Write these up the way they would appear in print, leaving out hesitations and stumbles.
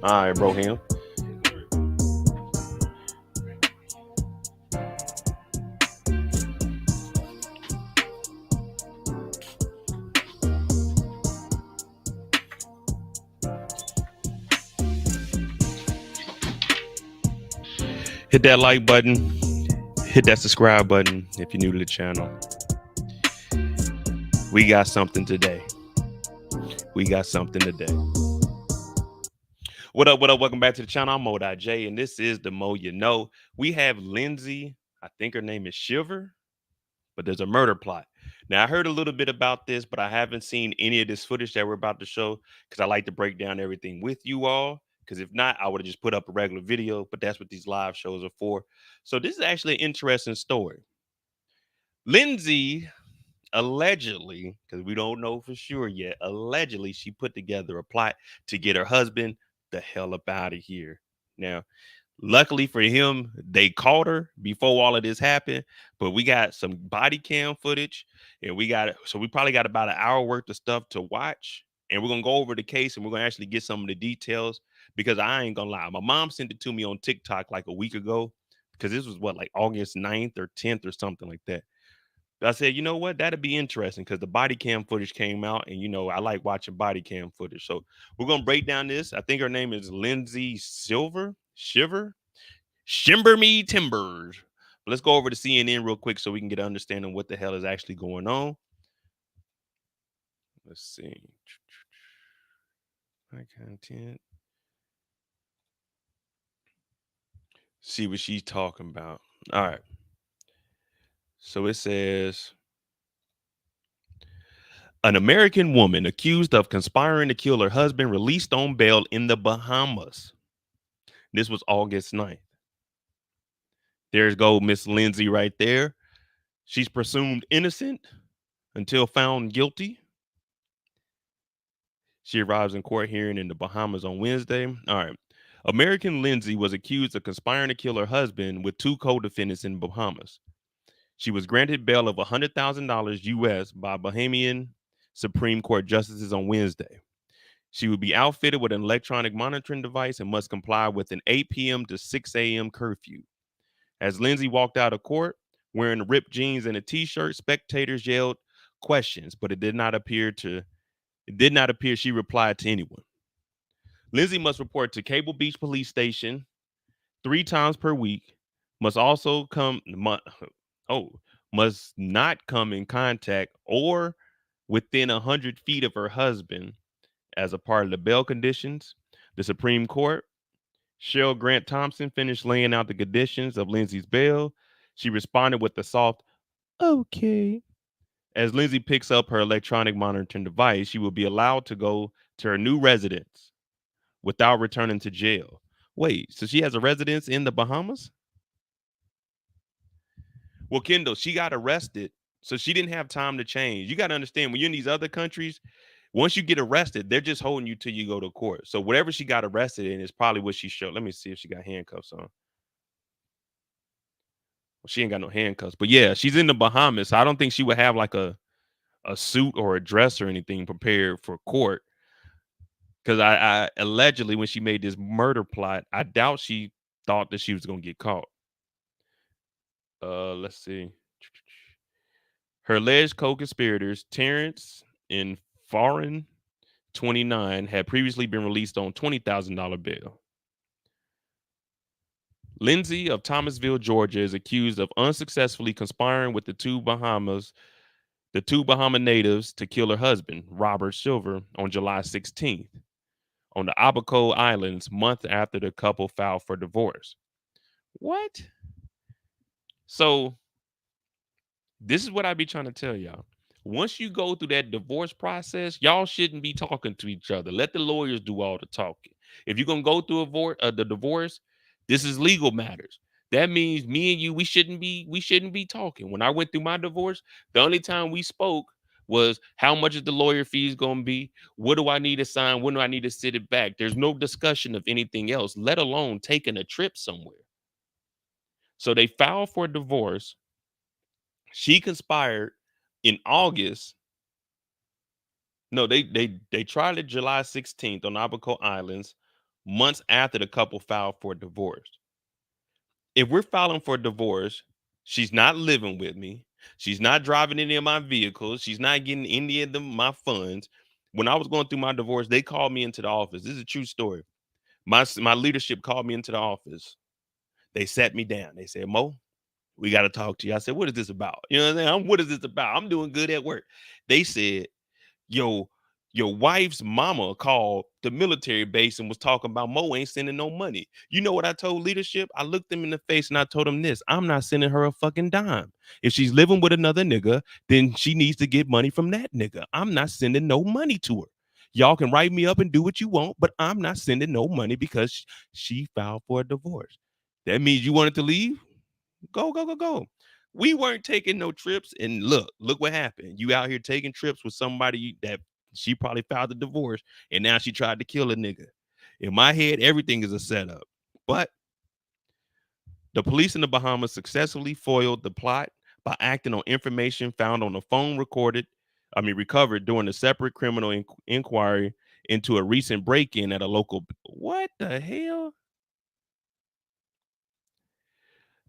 All right, bro, him. Hit that like button. Hit that subscribe button if you're new to the channel. We got something today. We got something today. What up? What up? Welcome back to the channel. I'm Mo.J, and this is the Mo You Know. We have Lindsay. I think her name is Shiver, but there's a murder plot. Now, I heard a little bit about this, but I haven't seen any of this footage that we're about to show because I like to break down everything with you all. Because if not, I would have just put up a regular video, but that's what these live shows are for. So this is actually an interesting story. Lindsay allegedly, because we don't know for sure yet, allegedly she put together a plot to get her husband the hell up out of here. Now, luckily for him, they caught her before all of this happened, but we got some body cam footage and we probably got about an hour worth of stuff to watch. And we're gonna go over the case and we're gonna actually get some of the details because I ain't gonna lie. My mom sent it to me on TikTok like a week ago because this was what, like August 9th or 10th or something like that. I said, you know what? That'd be interesting because the body cam footage came out, and I like watching body cam footage. So we're gonna break down this. I think her name is Lindsay Shimber Me Timbers. But let's go over to CNN real quick so we can get an understanding what the hell is actually going on. Let's see. My content. See what she's talking about. All right. So it says an American woman accused of conspiring to kill her husband released on bail in the Bahamas. This was August 9th. There's go Miss Lindsay right there. She's presumed innocent until found guilty. She arrives in court hearing in the Bahamas on Wednesday. All right. American Lindsay was accused of conspiring to kill her husband with two co-defendants in Bahamas. She was granted bail of $100,000 US by Bahamian Supreme Court justices on Wednesday. She would be outfitted with an electronic monitoring device and must comply with an 8 p.m. to 6 a.m. curfew. As Lindsay walked out of court wearing ripped jeans and a t-shirt, spectators yelled questions, but it did not appear she replied to anyone. Lindsay must report to Cable Beach Police Station 3 times per week, must also must not come in contact or within 100 feet of her husband as a part of the bail conditions. The Supreme Court, Cheryl Grant Thompson, finished laying out the conditions of Lindsay's bail. She responded with a soft, okay. As Lindsay picks up her electronic monitoring device, she will be allowed to go to her new residence without returning to jail. Wait, so she has a residence in the Bahamas? Well, Kendall, she got arrested, so she didn't have time to change. You got to understand when you're in these other countries, once you get arrested, they're just holding you till you go to court. So whatever she got arrested in is probably what she showed. Let me see if she got handcuffs on. Well, she ain't got no handcuffs, but yeah, she's in the Bahamas. So I don't think she would have like a suit or a dress or anything prepared for court. Because I allegedly, when she made this murder plot, I doubt she thought that she was gonna get caught. Let's see. Her alleged co-conspirators, Terrence and Foreign 29, had previously been released on $20,000 bail. Lindsay of Thomasville, Georgia, is accused of unsuccessfully conspiring with the two Bahama natives to kill her husband, Robert Shiver, on July 16th on the Abaco Islands, month after the couple filed for divorce. What? So this is what I be trying to tell y'all. Once you go through that divorce process, y'all shouldn't be talking to each other. Let the lawyers do all the talking. If you're gonna go through the divorce, this is legal matters. That means me and you, we shouldn't be talking. When I went through my divorce, the only time we spoke was how much is the lawyer fees gonna be? What do I need to sign? When do I need to sit it back? There's no discussion of anything else, let alone taking a trip somewhere. So they filed for divorce. She conspired in August. No, they tried it July 16th on Abaco Islands. months after the couple filed for divorce. If we're filing for divorce, she's not living with me. She's not driving any of my vehicles. She's not getting any of my funds. When I was going through my divorce, they called me into the office. This is a true story. My leadership called me into the office. They sat me down. They said, "Mo, we got to talk to you." I said, "What is this about?" You know what I'm saying? What is this about? I'm doing good at work. They said, yo, your wife's mama called the military base and was talking about Mo ain't sending no money. You know what I told leadership? I looked them in the face and I told them this: I'm not sending her a fucking dime. If she's living with another nigga, then she needs to get money from that nigga. I'm not sending no money to her. Y'all can write me up and do what you want, but I'm not sending no money because she filed for a divorce. That means you wanted to leave? Go, go, go, go. We weren't taking no trips. And look what happened. You out here taking trips with somebody that she probably filed a divorce and now she tried to kill a nigga. In my head, everything is a setup. But the police in the Bahamas successfully foiled the plot by acting on information found on a phone recovered during a separate criminal inquiry into a recent break-in at a local. What the hell?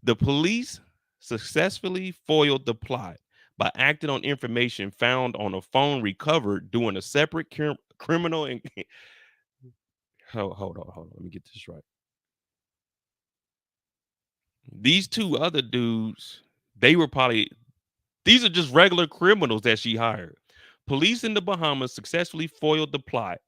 The police successfully foiled the plot by acting on information found on a phone recovered during a separate criminal. Hold on. Let me get this right. These two other dudes, they were probably these are just regular criminals that she hired. Police in the Bahamas successfully foiled the plot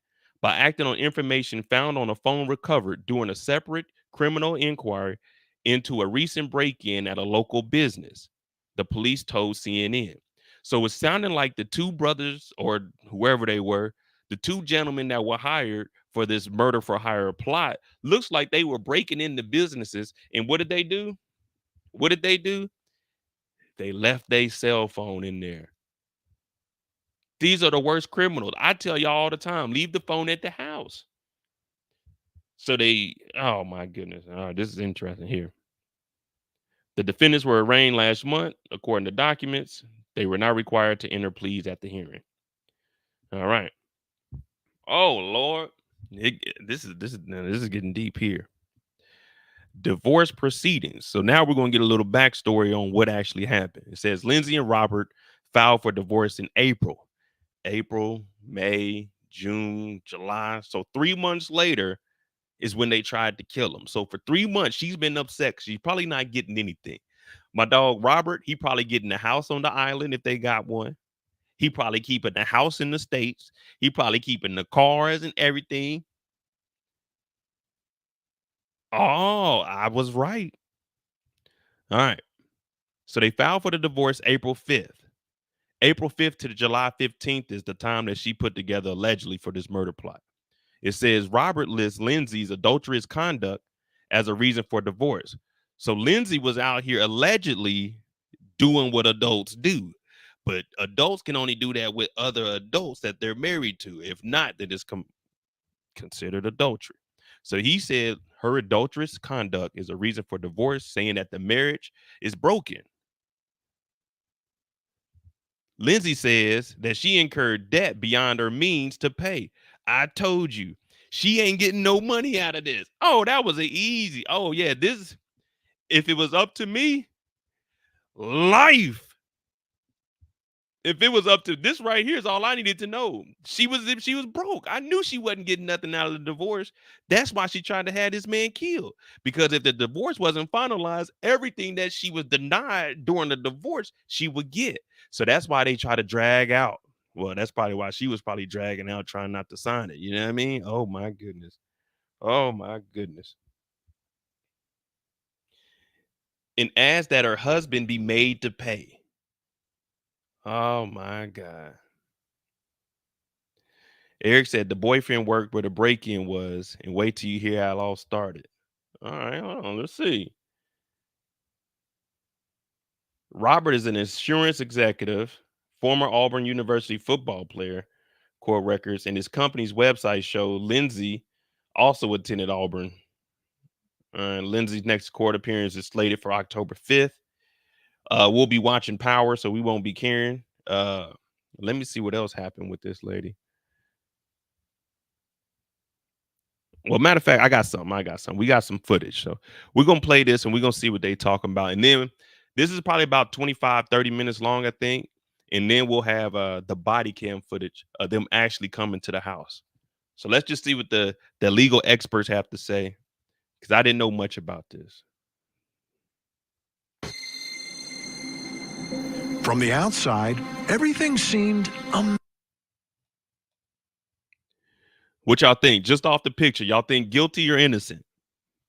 by acting on information found on a phone recovered during a separate criminal inquiry into a recent break in at a local business, the police told CNN. So it sounded like the two brothers, or whoever they were, the two gentlemen that were hired for this murder for hire plot, looks like they were breaking into businesses. And what did they do? What did they do? They left their cell phone in there. These are the worst criminals. I tell y'all all the time, leave the phone at the house. So oh my goodness. All right, this is interesting here. The defendants were arraigned last month. According to documents, they were not required to enter pleas at the hearing. All right. Oh Lord. This is getting deep here. Divorce proceedings. So now we're going to get a little backstory on what actually happened. It says Lindsay and Robert filed for divorce in April, May, June, July. So 3 months later is when they tried to kill him. So for 3 months, she's been upset. She's probably not getting anything. My dog Robert, he probably getting a house on the island if they got one. He probably keeping the house in the States. He probably keeping the cars and everything. Oh, I was right. All right. So they filed for the divorce April 5th. April 5th to July 15th is the time that she put together allegedly for this murder plot. It says Robert lists Lindsay's adulterous conduct as a reason for divorce. So Lindsay was out here allegedly doing what adults do. But adults can only do that with other adults that they're married to. If not, then it's considered adultery. So he said her adulterous conduct is a reason for divorce, saying that the marriage is broken. Lindsay says that she incurred debt beyond her means to pay. I told you, she ain't getting no money out of this. Oh, that was an easy. Oh, yeah, this, if it was up to me, life. If it was up to this right here is all I needed to know. If she was broke. I knew she wasn't getting nothing out of the divorce. That's why she tried to have this man killed. Because if the divorce wasn't finalized, everything that she was denied during the divorce, she would get. So that's why they try to drag out. Well, that's probably why she was probably dragging out, trying not to sign it. You know what I mean? Oh my goodness. Oh my goodness. And asks that her husband be made to pay. Oh my God. Eric said the boyfriend worked where the break-in was, and wait till you hear how it all started. All right, hold on. Let's see. Robert is an insurance executive, former Auburn University football player. Court records and his company's website show Lindsay also attended Auburn. Lindsay's next court appearance is slated for October 5th. We'll be watching Power, so we won't be caring. Let me see what else happened with this lady. Well, matter of fact, I got something. We got some footage. So we're gonna play this and we're gonna see what they talking about. And then this is probably about 25, 30 minutes long, I think. And then we'll have the body cam footage of them actually coming to the house. So let's just see what the legal experts have to say. Because I didn't know much about this. From the outside, everything seemed What y'all think? Just off the picture, y'all think guilty or innocent?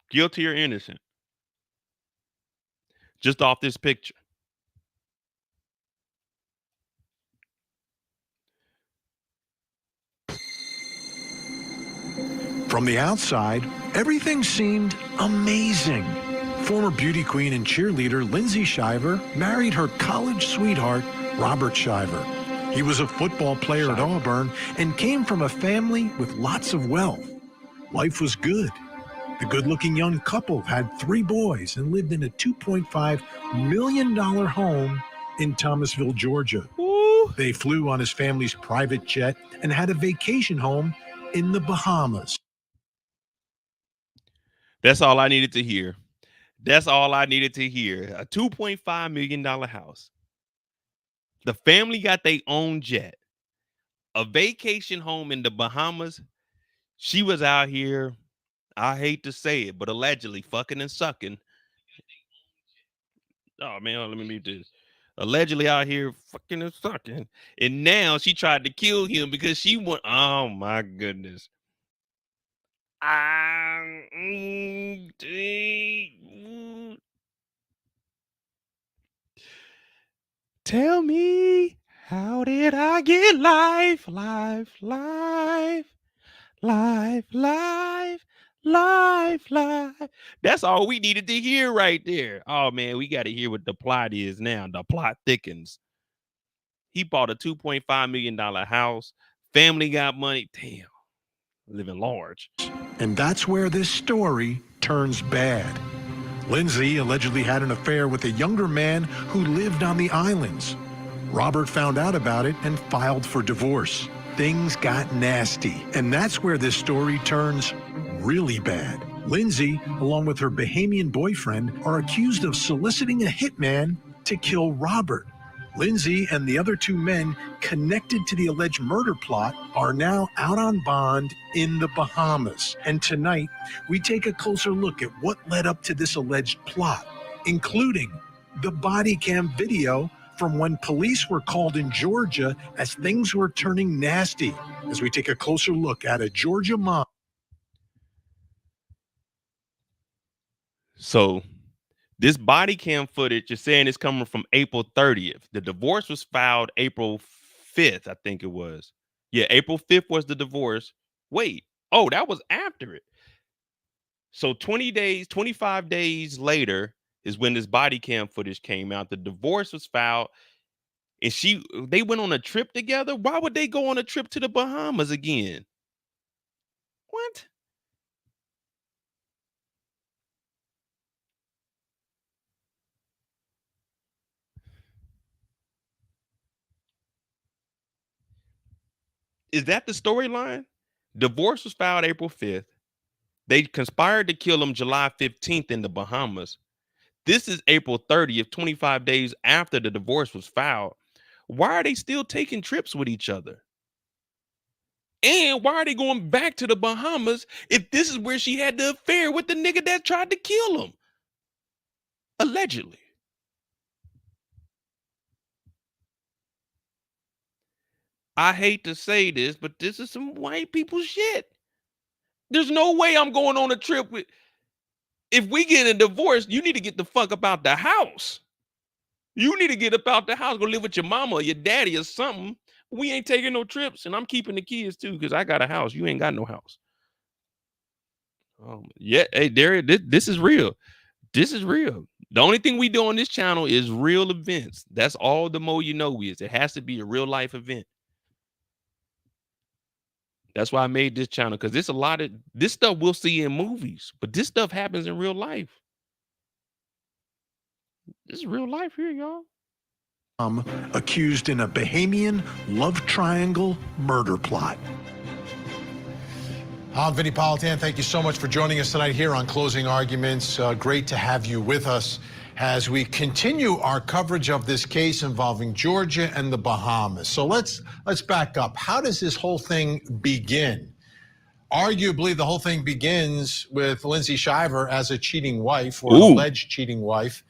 Guilty or innocent? Just off this picture. From the outside, everything seemed amazing. Former beauty queen and cheerleader Lindsay Shiver married her college sweetheart, Robert Shiver. He was a football player at Auburn and came from a family with lots of wealth. Life was good. The good-looking young couple had 3 boys and lived in a $2.5 million home in Thomasville, Georgia. Ooh. They flew on his family's private jet and had a vacation home in the Bahamas. That's all I needed to hear. That's all I needed to hear. A $2.5 million house. The family got their own jet. A vacation home in the Bahamas. She was out here, I hate to say it, but allegedly fucking and sucking. Oh, man, let me mute this. Allegedly out here fucking and sucking. And now she tried to kill him because she went, oh, my goodness. Tell me, how did I get life? That's all we needed to hear right there. Oh, man, we got to hear what the plot is now. The plot thickens. He bought a $2.5 million house. Family got money. Damn, living large. And that's where this story turns bad. Lindsay allegedly had an affair with a younger man who lived on the islands. Robert found out about it and filed for divorce. Things got nasty, and that's where this story turns really bad. Lindsay, along with her Bahamian boyfriend, are accused of soliciting a hitman to kill Robert. Lindsay and the other 2 men connected to the alleged murder plot are now out on bond in the Bahamas. And tonight, we take a closer look at what led up to this alleged plot, including the body cam video from when police were called in Georgia as things were turning nasty, as we take a closer look at a Georgia mom. So this body cam footage is saying it's coming from April 30th. The divorce was filed April 5th, I think it was. Yeah, April 5th was the divorce. Wait, oh, that was after it. So 25 days later is when this body cam footage came out. The divorce was filed and they went on a trip together. Why would they go on a trip to the Bahamas again? What? Is that the storyline? Divorce was filed April 5th. They conspired to kill him July 15th in the Bahamas. This is April 30th, 25 days after the divorce was filed. Why are they still taking trips with each other? And why are they going back to the Bahamas if this is where she had the affair with the nigga that tried to kill him? Allegedly. I hate to say this, but this is some white people shit. There's no way I'm going on a trip with. If we get a divorce, you need to get the fuck up out the house. You need to get up out the house, go live with your mama or your daddy or something. We ain't taking no trips, and I'm keeping the kids too because I got a house. You ain't got no house. Yeah, hey, this is real. This is real. The only thing we do on this channel is real events. That's all the Mo You Know is. It has to be a real life event. That's why I made this channel, because there's a lot of this stuff we'll see in movies, but this stuff happens in real life. This is real life here, y'all. Accused in a Bahamian love triangle murder plot. I'm Vinny Politan. Thank you so much for joining us tonight here on Closing Arguments. Great to have you with us as we continue our coverage of this case involving Georgia and the Bahamas. So let's back up. How does this whole thing begin? Arguably, the whole thing begins with Lindsay Shiver as a cheating wife or an alleged cheating wife.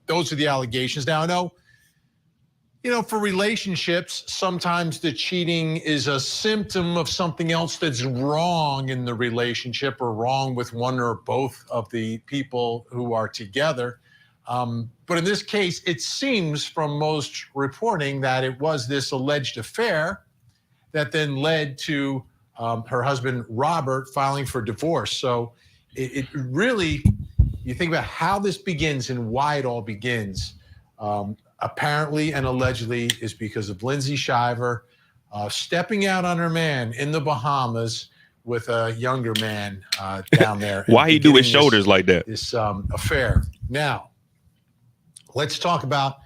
Those are the allegations. Now, I know, for relationships, sometimes the cheating is a symptom of something else that's wrong in the relationship or wrong with one or both of the people who are together. But in this case, it seems from most reporting that it was this alleged affair that then led to her husband, Robert, filing for divorce. So it really, you think about how this begins and why it all begins. Apparently and allegedly is because of Lindsay Shiver stepping out on her man in the Bahamas with a younger man down there. Why he do his shoulders like that? This affair. Now, let's talk about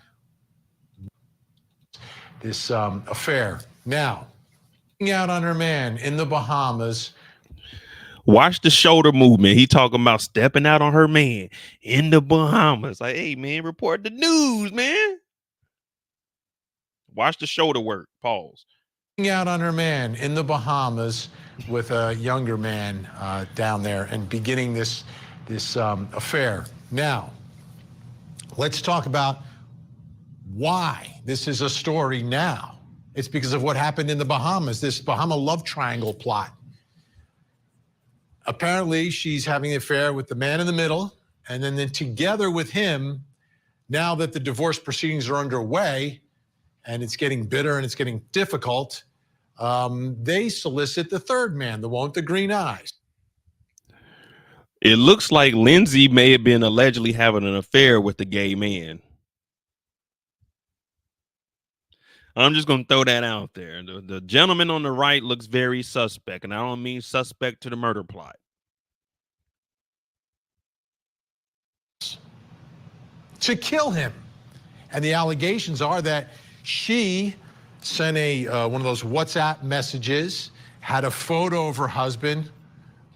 this affair. Now, out on her man in the Bahamas. Watch the shoulder movement. He talking about stepping out on her man in the Bahamas. Like, hey, man, report the news, man. Watch the shoulder work. Pause. Out on her man in the Bahamas with a younger man down there and beginning this affair. Now, let's talk about why this is a story now. It's because of what happened in the Bahamas, this Bahama love triangle plot. Apparently, she's having an affair with the man in the middle, and then together with him, now that the divorce proceedings are underway, and it's getting bitter and it's getting difficult, they solicit the third man, the one with the green eyes. It looks like Lindsay may have been allegedly having an affair with the gay man. I'm just going to throw that out there. The gentleman on the right looks very suspect, and I don't mean suspect to the murder plot. To kill him. And the allegations are that she sent one of those WhatsApp messages, had a photo of her husband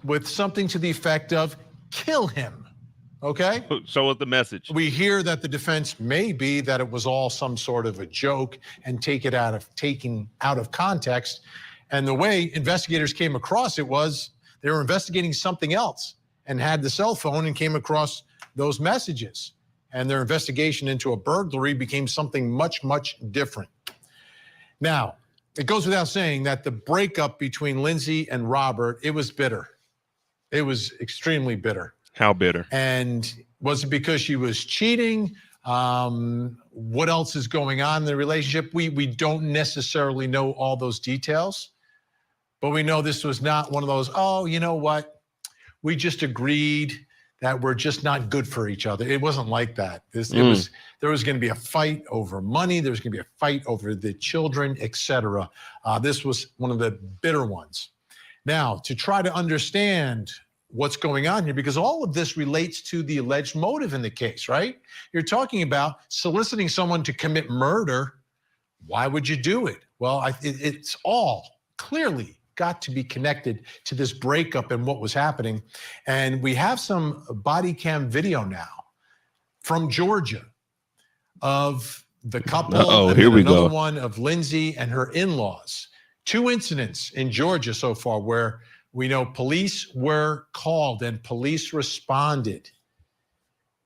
with something to the effect of, kill him. Okay? So what's the message? We hear that the defense may be that it was all some sort of a joke and taken out of context. And the way investigators came across it was they were investigating something else and had the cell phone and came across those messages. And their investigation into a burglary became something much, much different. Now, it goes without saying that the breakup between Lindsay and Robert, it was bitter. It was extremely bitter. How bitter? And was it because she was cheating? What else is going on in the relationship? We don't necessarily know all those details, but we know this was not one of those, oh, you know what? We just agreed that we're just not good for each other. It wasn't like that. There was going to be a fight over money. There was going to be a fight over the children, etc. This was one of the bitter ones. Now, to try to understand what's going on here, because all of this relates to the alleged motive in the case, right? You're talking about soliciting someone to commit murder. Why would you do it? Well, it's all clearly got to be connected to this breakup and what was happening. And we have some body cam video now from Georgia of the couple. Here we go. Another one of Lindsay and her in-laws. 2 incidents in Georgia so far where we know police were called and police responded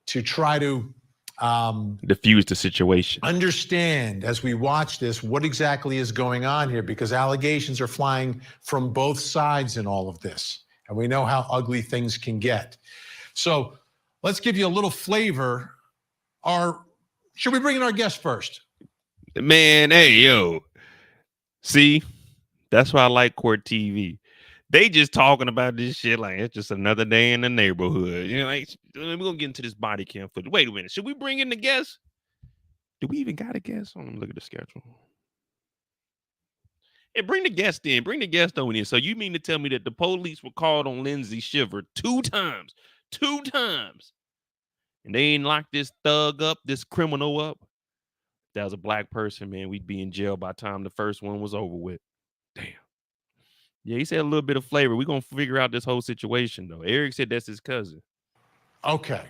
to try to diffuse the situation. Understand as we watch this what exactly is going on here, because allegations are flying from both sides in all of this. And we know how ugly things can get. So let's give you a little flavor. Should we bring in our guest first? Man, hey, yo. See, that's why I like Court TV. They just talking about this shit like it's just another day in the neighborhood. Like, we're going to get into this body cam footage. Wait a minute. Should we bring in the guest? Do we even got a guest? Let me look at the schedule. Hey, bring the guest in. Bring the guest on in. So you mean to tell me that the police were called on Lindsay Shiver 2 times? 2 times. And they ain't locked this thug up, this criminal up? If that was a black person, man, we'd be in jail by the time the first one was over with. Damn. Yeah, he said a little bit of flavor. We're gonna figure out this whole situation though. Eric said that's his cousin. Okay.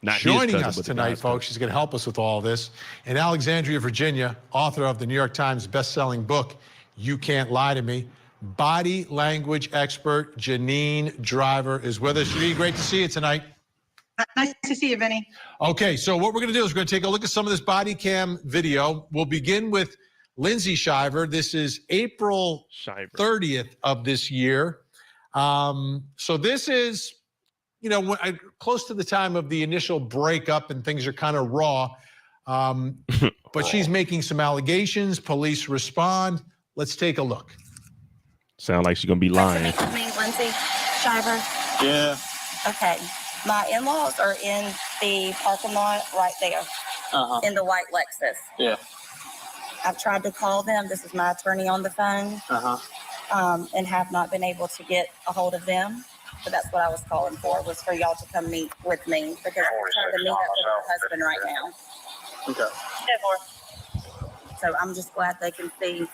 Not his Joining cousin, us but the tonight, guy's folks, cousin. she's going to help us with all this. In Alexandria, Virginia, author of the New York Times best-selling book, You Can't Lie to Me, body language expert Janine Driver is with us. Janine, great to see you tonight. Nice to see you, Vinny. Okay, so what we're going to do is we're going to take a look at some of this body cam video. We'll begin with Lindsay Shiver. This is April Shiver. 30th of this year. So this is, you know, close to the time of the initial breakup and things are kind of raw. But she's making some allegations. Police respond. Let's take a look. Sound like she's gonna be lying. Nice to meet me, Lindsay Shiver. Yeah. Okay. My in-laws are in the parking lot right there in the white Lexus. Yeah. I've tried to call them. This is my attorney on the phone. And have not been able to get a hold of them. But that's what I was calling for, was for y'all to come meet with me, because I'm trying to meet up with my husband right now. Okay. So I'm just glad they can see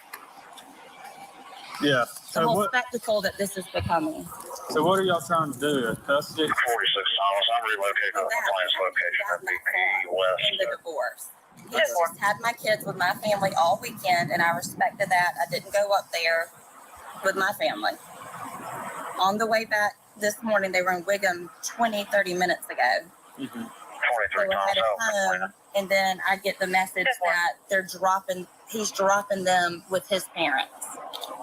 Yeah. the So whole what? spectacle that this is becoming. So what are y'all trying to do? Custody? 46 Thomas, I'm relocating to the compliance location for BP West. In the divorce. He just had my kids with my family all weekend, and I respected that. I didn't go up there with my family. On the way back this morning, they were in Wiggum 30 minutes ago. They 23 were Thomas, headed home, and then I get the message that he's dropping them with his parents,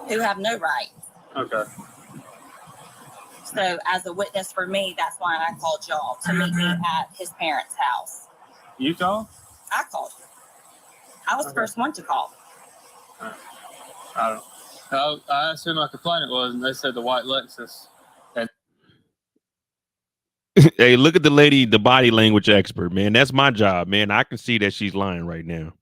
who have no right. Okay. So as a witness for me, that's why I called y'all, to meet me at his parents' house. You call? I called. I was the first one to call. I don't. I asked who my complainant was, and they said the white Lexus. Hey, look at the lady, the body language expert, man. That's my job, man. I can see that she's lying right now.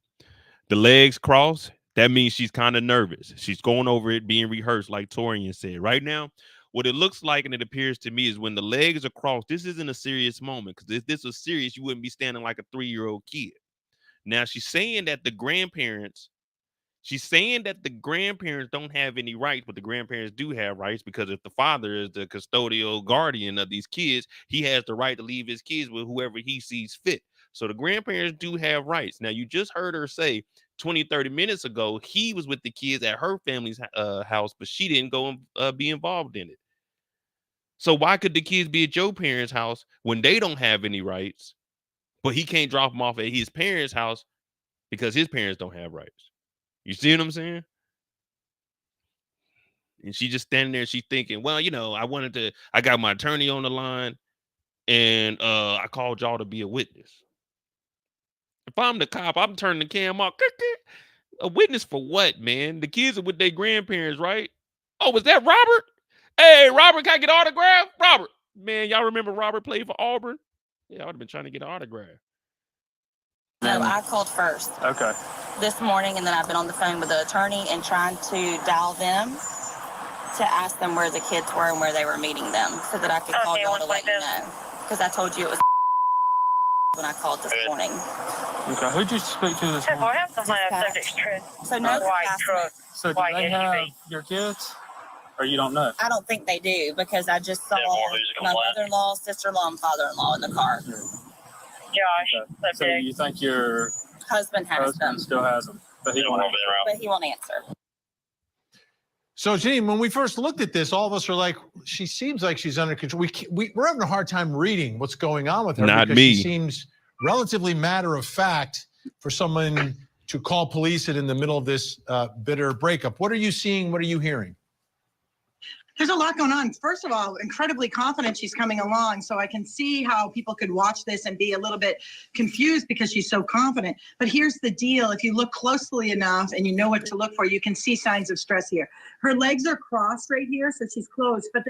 The legs crossed. That means she's kind of nervous. She's going over it, being rehearsed, like Torian said. Right now, what it looks like and it appears to me is when the legs are crossed, this isn't a serious moment, because if this was serious, you wouldn't be standing like a 3-year-old kid. Now, she's saying that the grandparents don't have any rights, but the grandparents do have rights, because if the father is the custodial guardian of these kids, he has the right to leave his kids with whoever he sees fit. So the grandparents do have rights. Now, you just heard her say 30 minutes ago, he was with the kids at her family's house, but she didn't go be involved in it. So why could the kids be at your parents' house when they don't have any rights, but he can't drop them off at his parents' house because his parents don't have rights? You see what I'm saying? And she just standing there, she thinking, well, you know, I got my attorney on the line, and I called y'all to be a witness. If I'm the cop, I'm turning the cam off. A witness for what, man? The kids are with their grandparents, right? Oh, was that Robert? Hey, Robert, can I get an autograph? Robert. Man, y'all remember Robert played for Auburn? Yeah, I would have been trying to get an autograph. So I called first Okay. this morning, and then I've been on the phone with the attorney and trying to dial them to ask them where the kids were and where they were meeting them, so that I could call y'all to let you know. Because I told you it was when I called this morning. Okay. Who'd you speak to this morning? So no harassment. So do they have your kids? Or you don't know? I don't think they do, because I just saw my mother-in-law, sister-in-law, and father-in-law in the car. Okay. So you think your Husband has them, husband still has them, but he won't answer. but he won't answer. So, Janine, when we first looked at this, all of us are like, she seems like she's under control. We're having a hard time reading what's going on with her. Not because me. She seems relatively matter of fact for someone to call police in the middle of this bitter breakup. What are you seeing? What are you hearing? There's a lot going on. First of all, incredibly confident she's coming along. So I can see how people could watch this and be a little bit confused because she's so confident. But here's the deal. If you look closely enough and you know what to look for, you can see signs of stress here. Her legs are crossed right here, so she's closed. But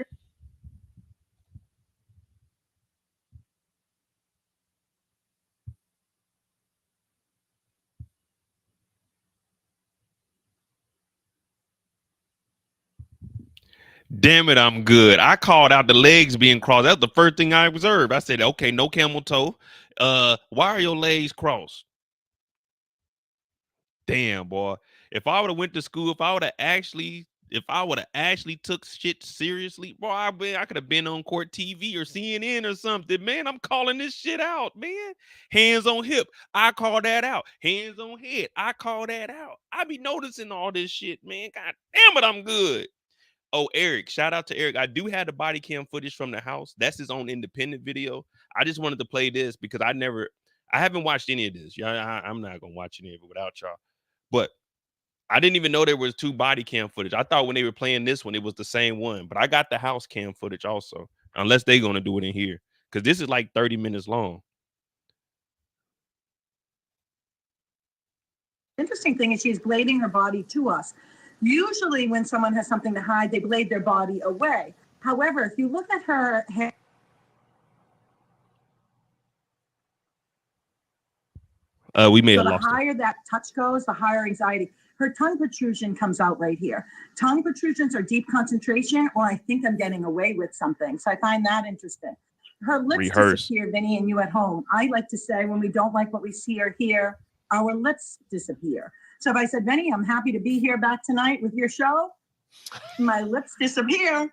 Damn it, I'm good. I called out the legs being crossed. That's the first thing I observed. I said, okay, no camel toe. Why are your legs crossed? Damn, boy. If I would have went to school, if I would have actually if I would have actually took shit seriously, boy, I could have been on court TV or CNN or something. Man, I'm calling this shit out, man. Hands on hip, I call that out. Hands on head, I call that out. I be noticing all this shit, man. God damn it, I'm good. Oh, Eric, shout out to Eric. I do have the body cam footage from the house. That's his own independent video. I just wanted to play this because I haven't watched any of this. Yeah, I'm not gonna watch any of it without y'all. But I didn't even know there was 2 body cam footage. I thought when they were playing this one, it was the same one. But I got the house cam footage also, unless they're gonna do it in here, because this is like 30 minutes long. Interesting thing is she's blading her body to us. Usually when someone has something to hide, they blade their body away. However, if you look at her hair, We may so have the lost it. higher that touch goes, the higher anxiety. Her tongue protrusion comes out right here. Tongue protrusions are deep concentration, or I think I'm getting away with something. So I find that interesting. Her lips disappear, Vinny, and you at home. I like to say when we don't like what we see or hear, our lips disappear. So if I said, Vinny, I'm happy to be here back tonight with your show, my lips disappear.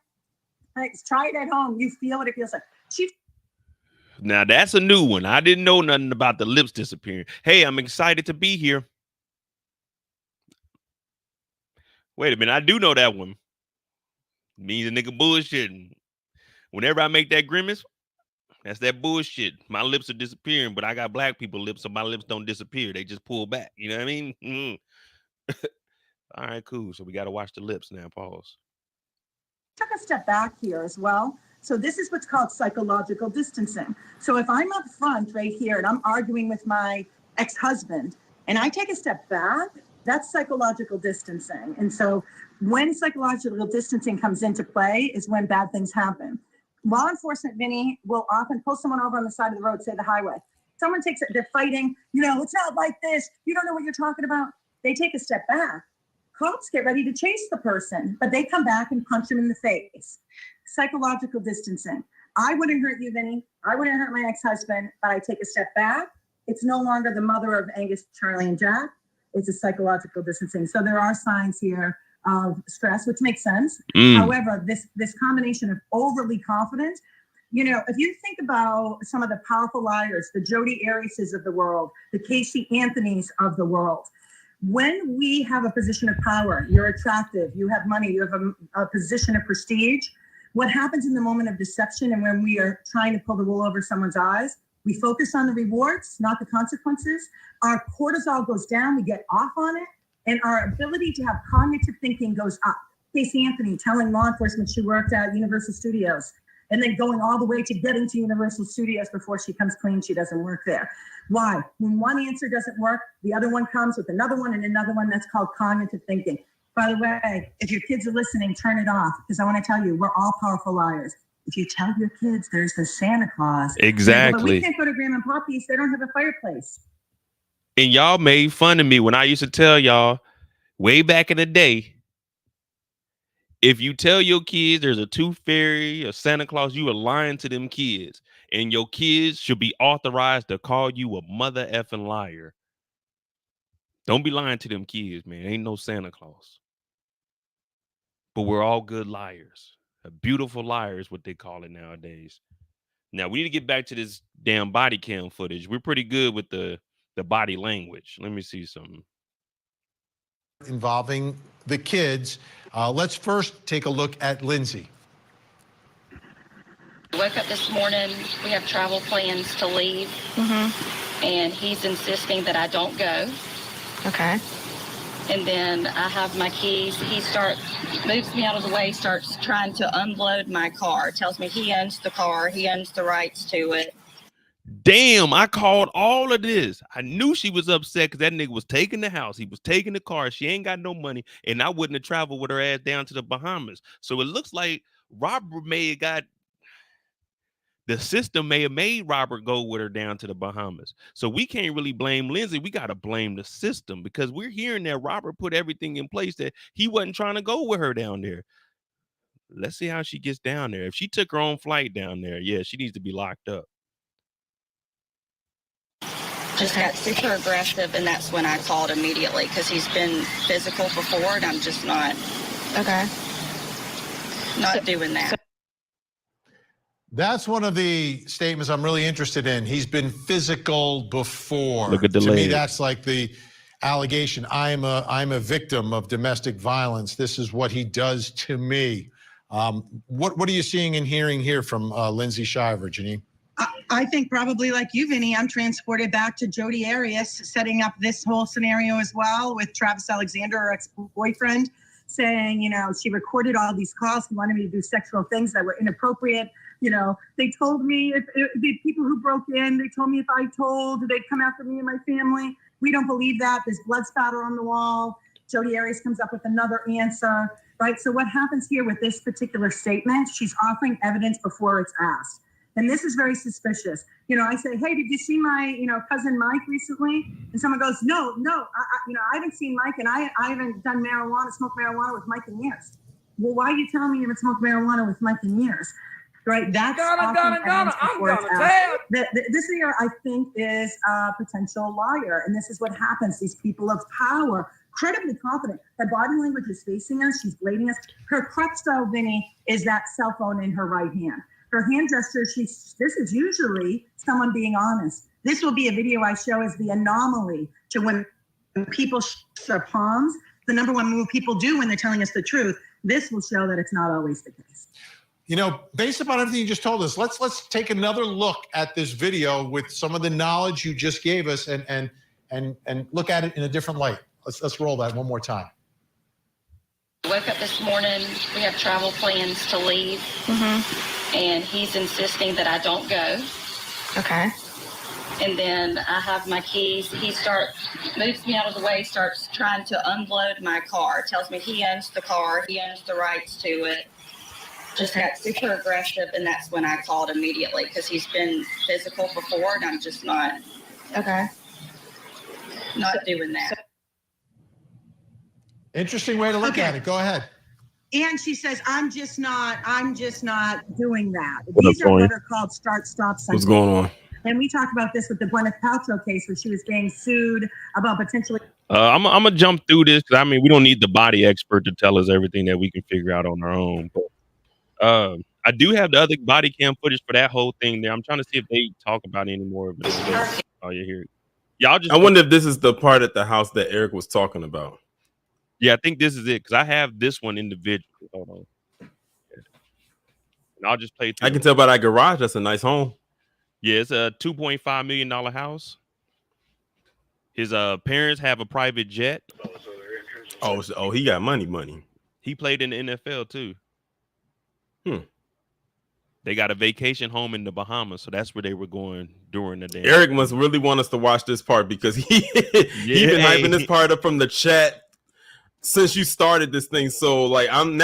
Right, try it at home. You feel what it feels like. Now that's a new one. I didn't know nothing about the lips disappearing. Hey, I'm excited to be here. Wait a minute, I do know that one. Means a nigga bullshitting. Whenever I make that grimace, that's that bullshit. My lips are disappearing, but I got black people lips, so my lips don't disappear. They just pull back. You know what I mean? All right, cool. So we got to watch the lips now. Pause. Took a step back here as well. So this is what's called psychological distancing. So if I'm up front right here and I'm arguing with my ex-husband and I take a step back, that's psychological distancing. And so when psychological distancing comes into play is when bad things happen. Law enforcement, Vinny, will often pull someone over on the side of the road, say the highway. Someone takes it, they're fighting, it's not like this. You don't know what you're talking about. They take a step back. Cops get ready to chase the person, but they come back and punch him in the face. Psychological distancing. I wouldn't hurt you, Vinny. I wouldn't hurt my ex-husband, but I take a step back. It's no longer the mother of Angus, Charlie, and Jack. It's a psychological distancing. So there are signs here of stress, which makes sense. However, this combination of overly confident, if you think about some of the powerful liars, the Jodi Ariases of the world, the Casey Anthonys of the world, when we have a position of power, you're attractive, you have money, you have a position of prestige, what happens in the moment of deception and when we are trying to pull the wool over someone's eyes, we focus on the rewards, not the consequences. Our cortisol goes down, we get off on it, and our ability to have cognitive thinking goes up. Casey Anthony telling law enforcement she worked at Universal Studios, and then going all the way to getting to Universal Studios before she comes clean she doesn't work there. Why? When one answer doesn't work, the other one comes with another one and another one. That's called cognitive thinking. By the way, if your kids are listening, turn it off, because I want to tell you, we're all powerful liars. If you tell your kids there's the Santa Claus, exactly, but we can't go to Grandma and Poppy's, they don't have a fireplace. And y'all made fun of me when I used to tell y'all way back in the day, if you tell your kids there's a tooth fairy or Santa Claus, you are lying to them kids. And your kids should be authorized to call you a mother effing liar. Don't be lying to them kids, man. Ain't no Santa Claus. But we're all good liars. A beautiful liar is what they call it nowadays. Now, we need to get back to this damn body cam footage. We're pretty good with the body language. Let me see something. Involving the kids. Let's first take a look at Lindsay. Woke up this morning, we have travel plans to leave, and he's insisting that I don't go. Okay. And then I have my keys. He moves me out of the way, starts trying to unload my car, tells me he owns the car, he owns the rights to it. Damn, I called all of this. I knew she was upset because that nigga was taking the house. He was taking the car. She ain't got no money, and I wouldn't have traveled with her ass down to the Bahamas. So it looks like Robert the system may have made Robert go with her down to the Bahamas. So we can't really blame Lindsay. We got to blame the system, because we're hearing that Robert put everything in place that he wasn't trying to go with her down there. Let's see how she gets down there. If she took her own flight down there, yeah, she needs to be locked up. Just got super aggressive, and that's when I called immediately, because he's been physical before, and I'm just not Okay. Not doing that. That's one of the statements I'm really interested in. He's been physical before. Look at the To me, leg. that's like the allegation. I'm a victim of domestic violence. This is what he does to me. What are you seeing and hearing here from Lindsay Shiver, Janine? I think probably like you, Vinny, I'm transported back to Jodi Arias, setting up this whole scenario as well with Travis Alexander, her ex-boyfriend, saying, she recorded all these calls. He wanted me to do sexual things that were inappropriate. They told me if the people who broke in, they told me if I told, they'd come after me and my family. We don't believe that. There's blood spatter on the wall. Jodi Arias comes up with another answer, right? So what happens here with this particular statement, she's offering evidence before it's asked. And this is very suspicious. I say, hey, did you see my, cousin Mike recently? And someone goes, no, I haven't seen Mike, and I haven't done smoked marijuana with Mike in years. Well, why are you telling me you haven't smoked marijuana with Mike in years? Right? That's I'm gonna tell. This here, I think, is a potential liar. And this is what happens. These people of power, incredibly confident. Her body language is facing us. She's blading us. Her crutch, though, Vinny, is that cell phone in her right hand. Her hand gesture, this is usually someone being honest. This will be a video I show as the anomaly to when people show their palms, the number one move people do when they're telling us the truth. This will show that it's not always the case. Based upon everything you just told us, let's take another look at this video with some of the knowledge you just gave us and look at it in a different light. Let's roll that one more time. Woke up this morning, we have travel plans to leave, and he's insisting that I don't go. Okay. And then I have my keys. He moves me out of the way, starts trying to unload my car, tells me he owns the car, he owns the rights to it. Just got super aggressive, and that's when I called immediately because he's been physical before, and I'm just not doing that. Interesting way to look at it. Go ahead. And she says, I'm just not doing that. What These up, are Tony? what are called start-stop signs. What's going on? And we talked about this with the Gwyneth Paltrow case where she was being sued about potentially. I'm gonna jump through this because we don't need the body expert to tell us everything that we can figure out on our own. But I do have the other body cam footage for that whole thing there. I'm trying to see if they talk about any more of it. Oh, you hear it. Y'all just. I wonder if this is the part at the house that Eric was talking about. Yeah, I think this is it because I have this one individually. Hold on. And I'll just play through. I can tell by that garage. That's a nice home. Yeah, it's a $2.5 million house. His parents have a private jet. Oh, he got money. He played in the NFL too. Hmm. They got a vacation home in the Bahamas, so that's where they were going during the day. Eric must really want us to watch this part because he been hyping this part up from the chat since you started this thing. So like I'm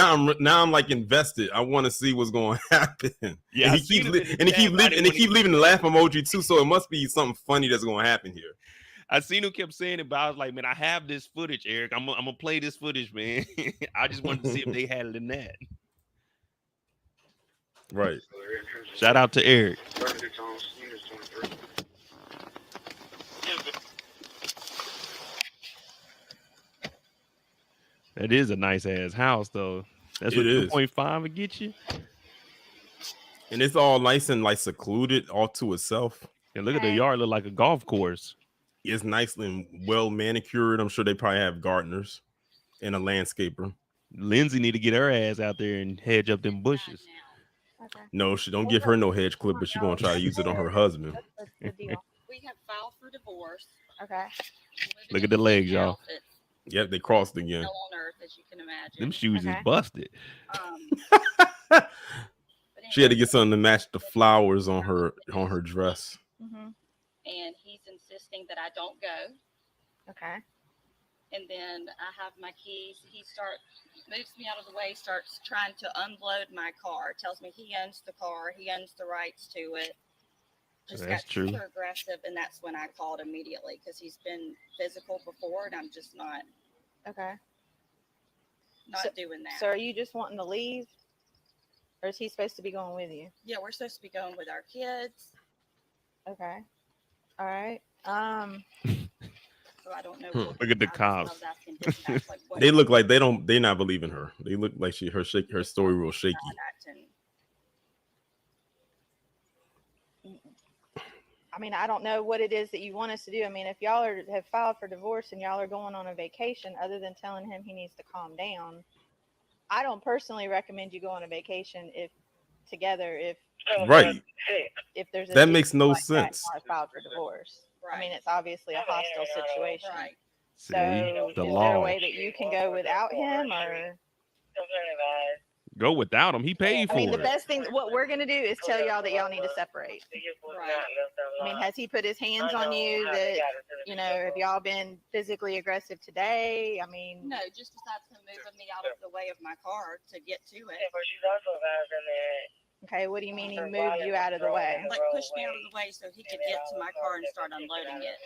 like invested. I want to see what's going to happen. Yeah, and he keep leaving the laugh emoji too. So it must be something funny that's going to happen here. I seen who kept saying it, but I was like, man, I have this footage, Eric. I'm gonna play this footage, man. I just wanted to see if they had it in that. Right. Shout out to Eric. That is a nice ass house, though. That's what 2.5 would get you. And it's all nice and like secluded, all to itself. And look at the yard, look like a golf course. It's nicely and well manicured. I'm sure they probably have gardeners and a landscaper. Lindsay need to get her ass out there and hedge up them bushes. Okay. No, she don't give her no hedge clipper. She's gonna try to use it on her husband. That's the deal. We have filed for divorce. Okay. Look at the legs, y'all. Yep, they crossed again. Hell on earth, as you can imagine. Them shoes is busted. She had to get something to match the flowers on her dress. And he's insisting that I don't go. Okay. And then I have my keys. He moves me out of the way, starts trying to unload my car. Tells me he owns the car, he owns the rights to it. Just That's got true. super aggressive, and that's when I called immediately because he's been physical before, and I'm just not. Okay. Not doing that. So are you just wanting to leave? Or is he supposed to be going with you? Yeah, we're supposed to be going with our kids. Okay. All right. so I don't know. Hmm. What Look at the I just cops. love asking dispatch, like, what They look like they not believing her. They look like her story real shaky. acting. I mean, I don't know what it is that you want us to do. I mean, if y'all have filed for divorce and y'all are going on a vacation, other than telling him he needs to calm down, I don't personally recommend you go on a vacation if Right. there's a That issue makes no like that, sense. y'all are filed for divorce. I mean, Right. it's obviously a hostile situation. Right. See, So, the is there a law. way that you can go without him, or? Go without him. He paid I mean, for the it. best thing, what we're going to do is tell y'all that y'all need to separate. Right. I mean, has he put his hands on you that, have y'all been physically aggressive today? I mean, No, just decides to move me out of the way of my car to get to it. okay, what do you mean he moved you out of the way? Like pushed me out of the way so he could get to my car and start unloading it.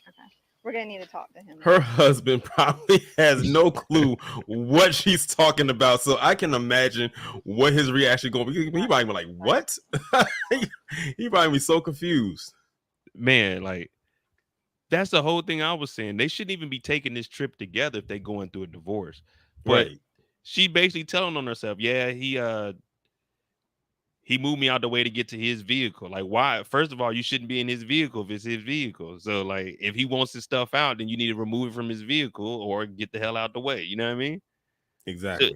Okay. We're going to need to talk to him. Her husband probably has no clue what she's talking about, so I can imagine what his reaction going to be. He might be like, "What?" He might be so confused. Man, like, that's the whole thing I was saying. They shouldn't even be taking this trip together if they're going through a divorce. But Right. she basically telling on herself, yeah, he moved me out the way to get to his vehicle. Like, why? First of all, you shouldn't be in his vehicle if it's his vehicle. So, like, if he wants his stuff out, then you need to remove it from his vehicle or get the hell out the way. You know what I mean? Exactly.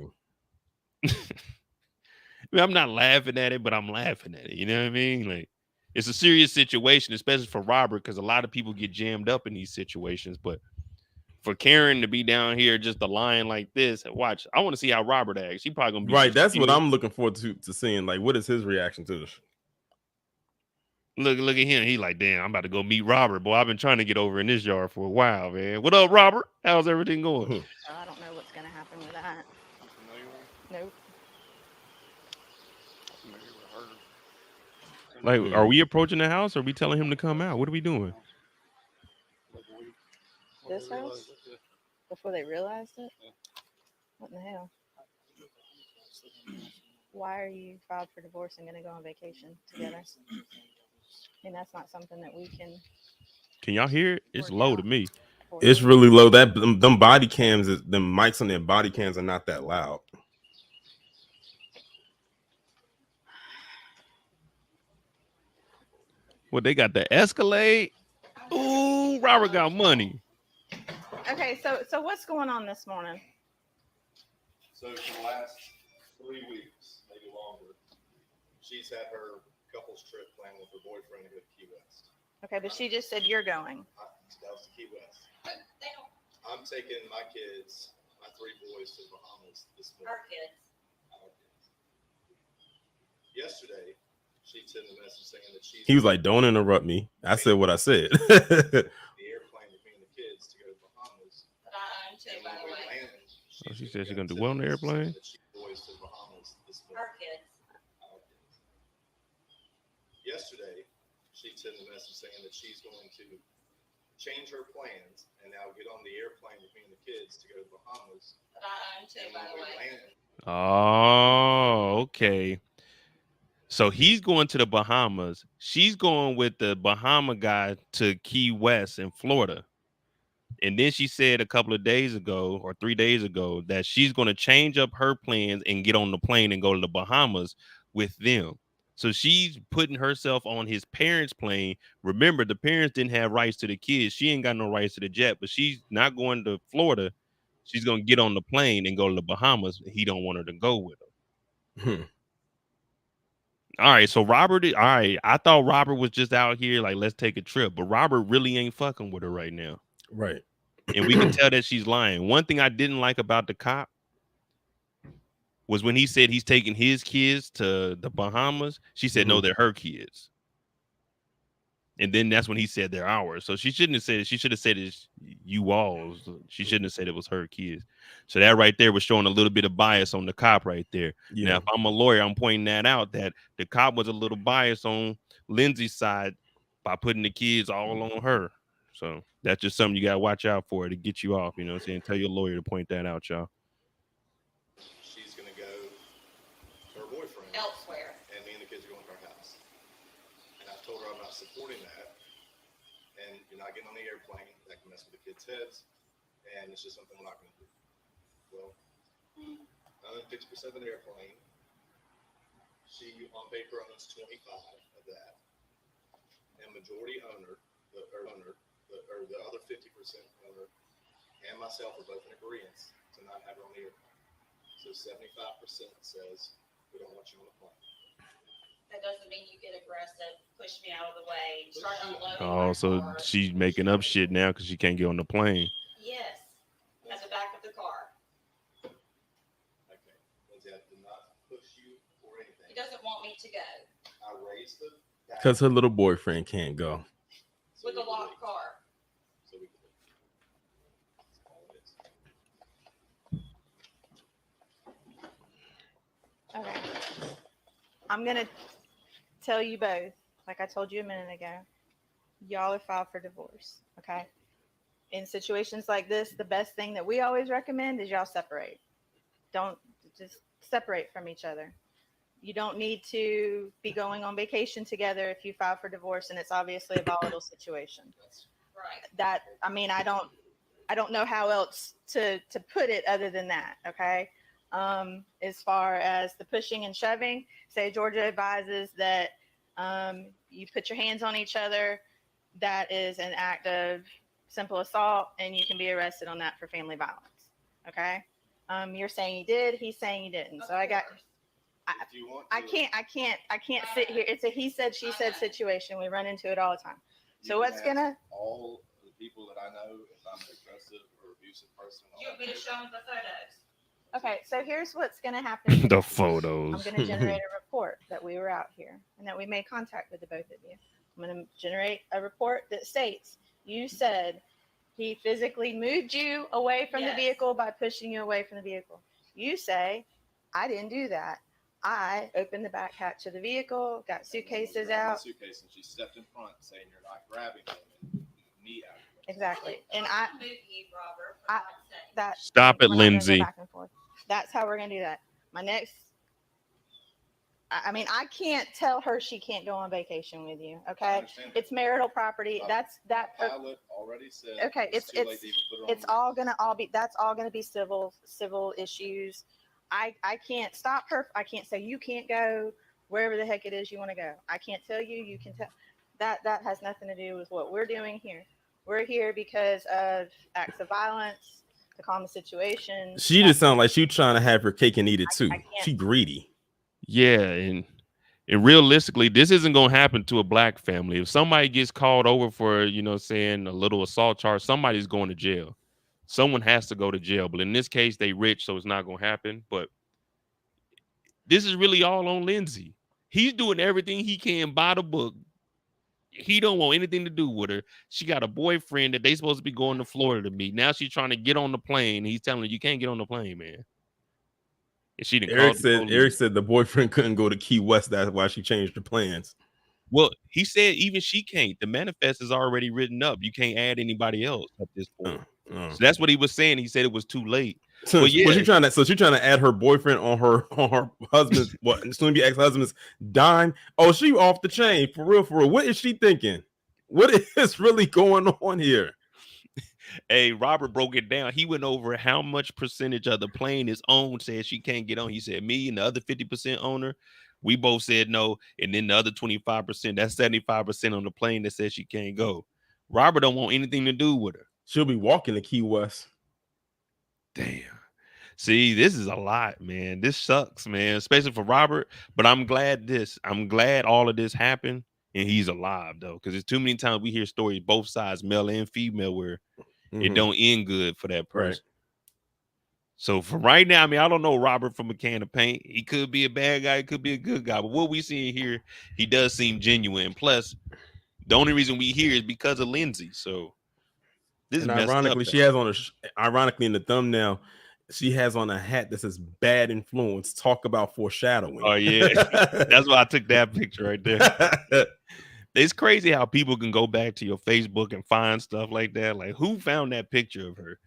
I mean, I'm not laughing at it, but I'm laughing at it. You know what I mean? Like, it's a serious situation, especially for Robert, because a lot of people get jammed up in these situations. But for Karen to be down here just a lying like this, watch. I want to see how Robert acts. He probably gonna be Right. That's what confused. I'm looking forward to seeing. Like, what is his reaction to this? Look at him. He like, damn, I'm about to go meet Robert. Boy, I've been trying to get over in this yard for a while, man. What up, Robert? How's everything going? So I don't know what's going to happen with that. Nope. Like, are we approaching the house? Or are we telling him to come out? What are we doing? This house? Before they realized it? What in the hell? Why are you filed for divorce and going to go on vacation together? I mean, that's not something that we can. Can y'all hear it? It's low to me. It's really low. That them body cams, them mics on their body cams are not that loud. Well, they got the Escalade. Ooh, Robert got money. Okay, so what's going on this morning? So for the last 3 weeks, maybe longer, she's had her couples trip planned with her boyfriend to go to Key West. Okay, but she just said you're going. That was Key West. I'm taking my kids, my 3 boys, to the Bahamas this morning. Our kids. Yesterday, she sent a message saying that she's. He was like, "Don't interrupt me." I said what I said. The airplane with me and the kids to go to the Bahamas. And when we landed, She said she's gonna do well on the airplane. Boys to the Bahamas this morning. Our kids. Yesterday, she sent a message saying that she's going to change her plans and now get on the airplane with me and the kids to go to the Bahamas. And when we landed. Oh, okay. So he's going to the Bahamas. She's going with the Bahama guy to Key West in Florida. And then she said a couple of days ago or 3 days ago that she's going to change up her plans and get on the plane and go to the Bahamas with them. So she's putting herself on his parents' plane. Remember, the parents didn't have rights to the kids. She ain't got no rights to the jet, but she's not going to Florida. She's going to get on the plane and go to the Bahamas. He don't want her to go with him. All right, so Robert, all right. I thought Robert was just out here like, let's take a trip, but Robert really ain't fucking with her right now. Right. And we can tell that she's lying. One thing I didn't like about the cop was when he said he's taking his kids to the Bahamas. She said, no, they're her kids. And then that's when he said they're ours. So she shouldn't have said it. She should have said it's you all's. She shouldn't have said it was her kids. So that right there was showing a little bit of bias on the cop right there. Yeah. Now, if I'm a lawyer, I'm pointing that out, that the cop was a little biased on Lindsay's side by putting the kids all on her. So that's just something you got to watch out for to get you off. You know what I'm saying? Tell your lawyer to point that out, y'all. She's going to go to her boyfriend Elsewhere. and me and the kids are going to our house. And I told her I'm not supporting that. And you're not getting on the the airplane, that can mess with the kids' heads, and it's just something we're not going to do. Well, 50% of the airplane. She, on paper, owns 25 of that, and majority owner, the other 50% owner, and myself are both in agreement to not have her on the airplane. So 75% says we don't want you on the plane. That doesn't mean you get aggressive, push me out of the way, start unloading. Oh, so she's making up shit now because she can't get on the plane. Yes, at the back of the car. Okay, Lindsay, I did not push you or anything. He doesn't want me to go. I raised the Because her little boyfriend can't go. With a locked car. So we can. That's all it is. Okay. I'm gonna tell you both, like I told you a minute ago, y'all are filed for divorce. Okay. In situations like this, the best thing that we always recommend is y'all separate. Don't just separate from each other. You don't need to be going on vacation together if you file for divorce and it's obviously a volatile situation. Right. That, I mean, I don't know how else to put it other than that. Okay. As far as the pushing and shoving, say Georgia advises that you put your hands on each other. That is an act of simple assault, and you can be arrested on that for family violence. Okay. You're saying you did. He's saying you didn't. So I can't sit here. It's a he said, she said situation. We run into it all the time. So what's gonna all the people that I know, if I'm an aggressive or abusive person, You want me to show them the photos? Okay, so here's what's going to happen. The photos. I'm going to generate a report that we were out here and that we made contact with the both of you. I'm going to generate a report that states you said he physically moved you away from the vehicle by pushing you away from the vehicle. You say, I didn't do that. I opened the back hatch of the vehicle, got suitcases out. Suitcase, and she stepped in front saying you're not grabbing them and knee out. Exactly. And Stop it, we're not gonna go Lindsay. back and forth. That's how we're going to do that. My next, I mean, I can't tell her she can't go on vacation with you. Okay. It's marital property. That's that. Pilot already said. Okay. It's all going to that's all going to be civil issues. I can't stop her. I can't say you can't go wherever the heck it is you want to go. I can't tell you. You can tell that has nothing to do with what we're doing here. We're here because of acts of violence, to calm the situation. She just sounds like she's trying to have her cake and eat it too. She greedy. Yeah, and realistically, this isn't gonna happen to a black family. If somebody gets called over for, saying a little assault charge, somebody's going to jail. Someone has to go to jail. But in this case, they rich, so it's not gonna happen. But this is really all on Lindsay. He's doing everything he can by the book. He don't want anything to do with her. She got a boyfriend that they supposed to be going to Florida to meet. Now she's trying to get on the plane. He's telling her you can't get on the plane, man. And she didn't. Eric said the boyfriend couldn't go to Key West. That's why she changed her plans. Well, he said even she can't. The manifest is already written up. You can't add anybody else at this point. So that's what he was saying. He said it was too late. So yeah, she's trying to add her boyfriend on her husband's soon to be ex-husband's dime. Oh, she off the chain for real. What is she thinking? What is really going on here? Hey, Robert broke it down. He went over how much percentage of the plane is owned. Said she can't get on. He said me and the other 50% owner. We both said no, and then the other 25%. That's 75% on the plane that says she can't go. Robert don't want anything to do with her. She'll be walking to Key West. Damn. See, this is a lot, man. This sucks, man, especially for Robert. But I'm glad all of this happened and he's alive, though, because there's too many times we hear stories, both sides, male and female, where it don't end good for that person. Right. So for right now, I mean, I don't know Robert from a can of paint. He could be a bad guy, he could be a good guy. But what we see here, he does seem genuine. Plus, the only reason we hear is because of Lindsay. So this and is ironically, she has on ironically in the thumbnail, she has on a hat that says "Bad Influence." Talk about foreshadowing. Oh yeah, that's why I took that picture right there. It's crazy how people can go back to your Facebook and find stuff like that. Like, who found that picture of her?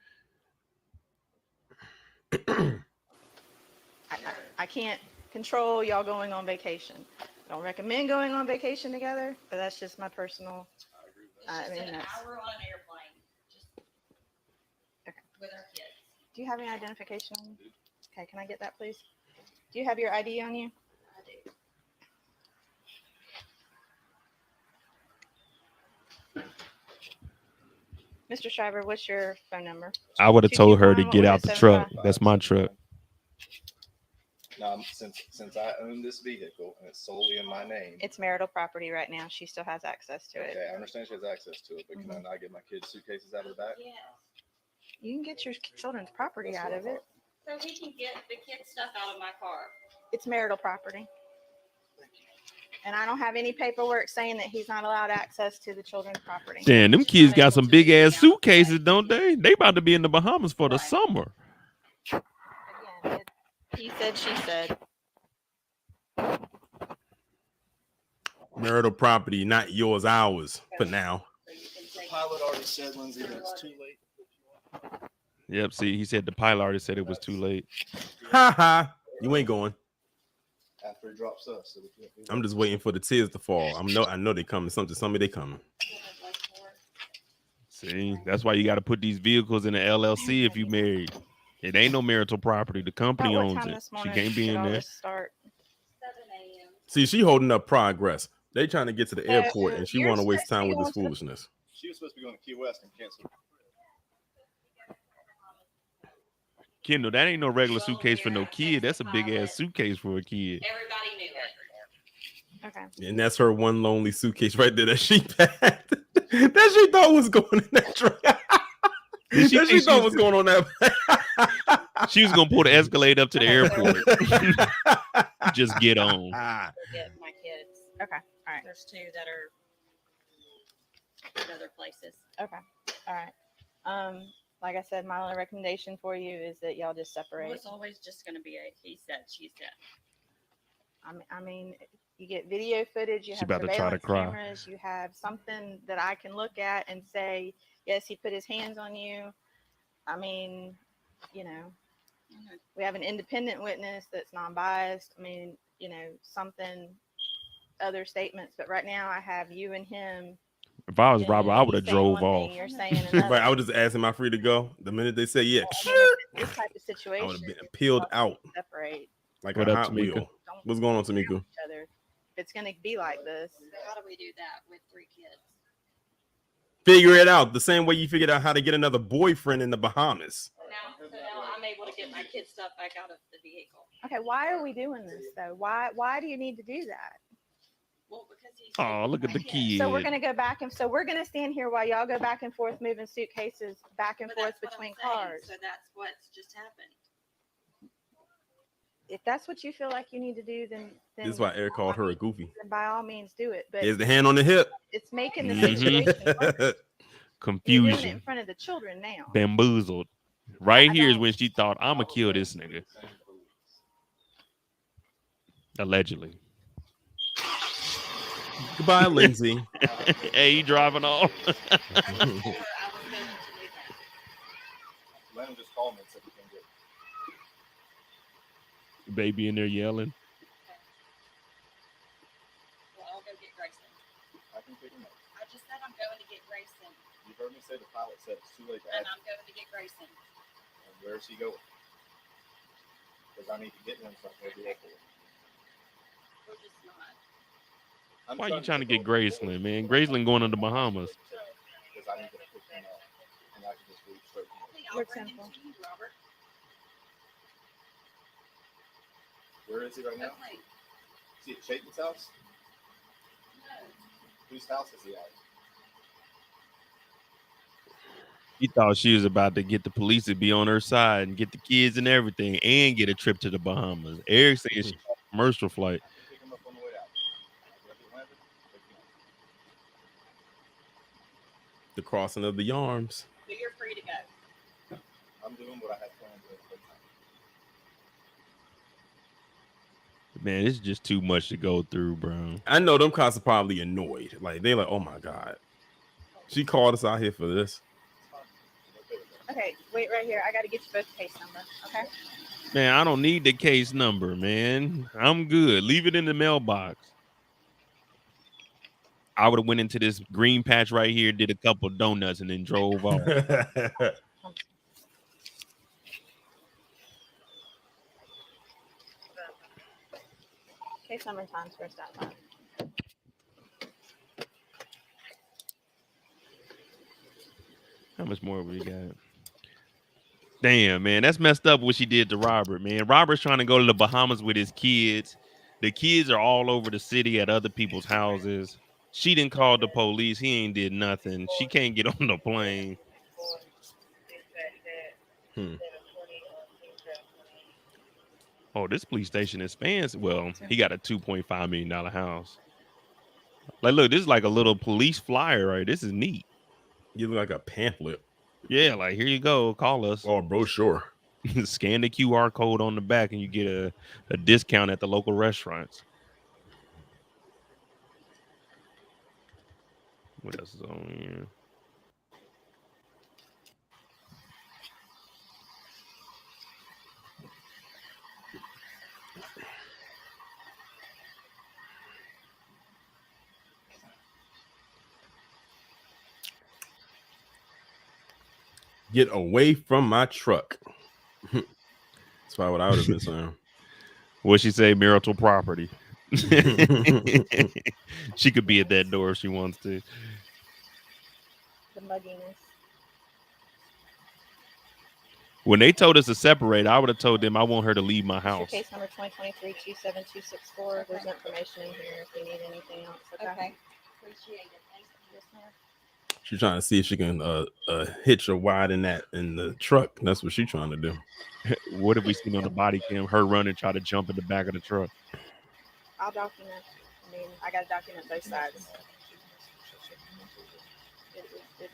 I can't control y'all going on vacation. I don't recommend going on vacation together, but that's just my personal I mean, that's, hour on an airplane, just Okay. with our kids. do you have any identification on you? Okay, can I get that, please? Do you have your ID on you? I do. Mr. Shiver, what's your phone number? I would have told her to 221, get what out was the it, truck. 75? That's my truck. Now, since I own this vehicle and it's solely in my name, It's marital property right now. She still has access to it. okay, I understand she has access to it, but can I not get my kids' suitcases out of the back? Yes. You can get your children's property out of it. So he can get the kid stuff out of my car. It's marital property. And I don't have any paperwork saying that he's not allowed access to the children's property. Damn, them kids got some big ass suitcases, don't they? They about to be in the Bahamas for the summer. Again, he said, she said. Marital property, not yours, ours. For now. Pilot already said, Lindsay, that it's too late. Yep. See, he said the pilot already said it was too late. Ha ha. You ain't going. After he drops us. So we can't do that. I'm just waiting for the tears to fall. I know they coming. Somebody they coming. See, that's why you got to put these vehicles in the LLC if you married. It ain't no marital property. The company About what owns time it. this She morning can't be did in all there. this start? 7 a.m. See, she holding up progress. They trying to get to the So, airport, and she you're want to waste supposed to time be with this going to- foolishness. She was supposed to be going to Key West and cancel. Kendall, that ain't no regular suitcase for no kid. That's a big ass suitcase for a kid. Everybody knew it. Okay. And that's her one lonely suitcase right there that she packed. That she thought was going in that truck. Did she That think she thought was going on that. She was gonna pull the Escalade up to the airport. Just get on. Get my kids. Okay. All right. There's 2 that are at other places. Okay. All right. Like I said, my only recommendation for you is that y'all just Well, separate. it's always just going to be a he said, she said. I mean, you get video footage, you She have about to try to surveillance cry. cameras, you have something that I can look at and say, yes, he put his hands on you. I mean, you know, we have an independent witness that's non-biased. I mean, you know, something, other statements, but right now I have you and him. If I was Robert, I would have He's saying drove one off. thing, you're saying another. Right, I would just ask, am I free to go? The minute they say yeah, I mean, this type of I situation, would have been peeled out separate. like What a up, Hot Tamika? Wheel. What's going on, Tamika? Each other. If it's gonna be like this, How do we do that with 3 kids? Figure it out the same way you figured out how to get another boyfriend in the Bahamas. Now I'm able to get my kids' stuff back out of the vehicle. okay, why are we doing this though? Why do you need to do that? Well, because he's Oh, look at the kid. So we're gonna go back and so we're gonna stand here while y'all go back and forth moving suitcases back and But forth that's what I'm between saying. cars. So that's what's just happened. If that's what you feel like you need to do, then This is why Eric called her a goofy. then by all means do it. But Here's the hand on the hip. it's making the Mhm. situation worse. You're doing it Confusion. in front of the children now. Bamboozled. Right I here is don't- when she thought, I'ma kill this nigga. Allegedly. Goodbye, Lindsay. Hey, he driving off. Let him just call me and say we can get. Baby in there yelling. Well, I'll go get Grayson. I can pick him up. I just said I'm going to get Grayson, You heard me say the pilot said it's too late to and ask. I'm going to get Grayson. And where is he going? Because I need to get him something to the airport. We're just not. I'm Why you trying to go get Graceland, man? Graceland going to the Bahamas. Because I need to pick him up. And I can just leave straight from Okay, there. I'll Looks bring him simple. to you, Robert. Where is he right now? Okay. Is he at Chapin's house? No. Whose house is he at? She thought she was about to get the police to be on her side and get the kids and everything and get a trip to the Bahamas. Eric said she got a commercial flight. Pick him up on the way out. If he landed, pick him up. The crossing of the arms. So you're free to go. I'm doing what I had planned to do. Man, it's just too much to go through, bro. I know them cops are probably annoyed. Like they're like, oh my God. She called us out here for this. Okay, wait right here. I got to get you both the case number. Okay. Man, I don't need the case number, man. I'm good. Leave it in the mailbox. I would have went into this green patch right here, did a couple donuts, and then drove off. Case number times first out loud. How much more we got? Damn, man, that's messed up what she did to Robert, man. Robert's trying to go to the Bahamas with his kids. The kids are all over the city at other people's houses. She didn't call the police. He ain't did nothing. She can't get on the plane. Oh, this police station expands. Well, he got a $2.5 million house. Like, look, this is like a little police flyer, right? This is neat. You look like a pamphlet. Yeah, like, here you go. Call us. Or a brochure. Scan the QR code on the back and you get a discount at the local restaurants. What else is on here? Get away from my truck. That's probably what I would have been saying. What'd she say? Marital property. She could be at that door if she wants to. The mugginess. When they told us to separate, I would have told them I want her to leave my house. Case number 2023-27264. There's information in here if you need anything else. Okay. Appreciate it. Thank you. Yes, ma'am. She's trying to see if she can hitch a wide in the truck. That's what she's trying to do. What have we seen on the body cam? Her run and try to jump in the back of the truck. I'll document. I mean, I got to document both sides. It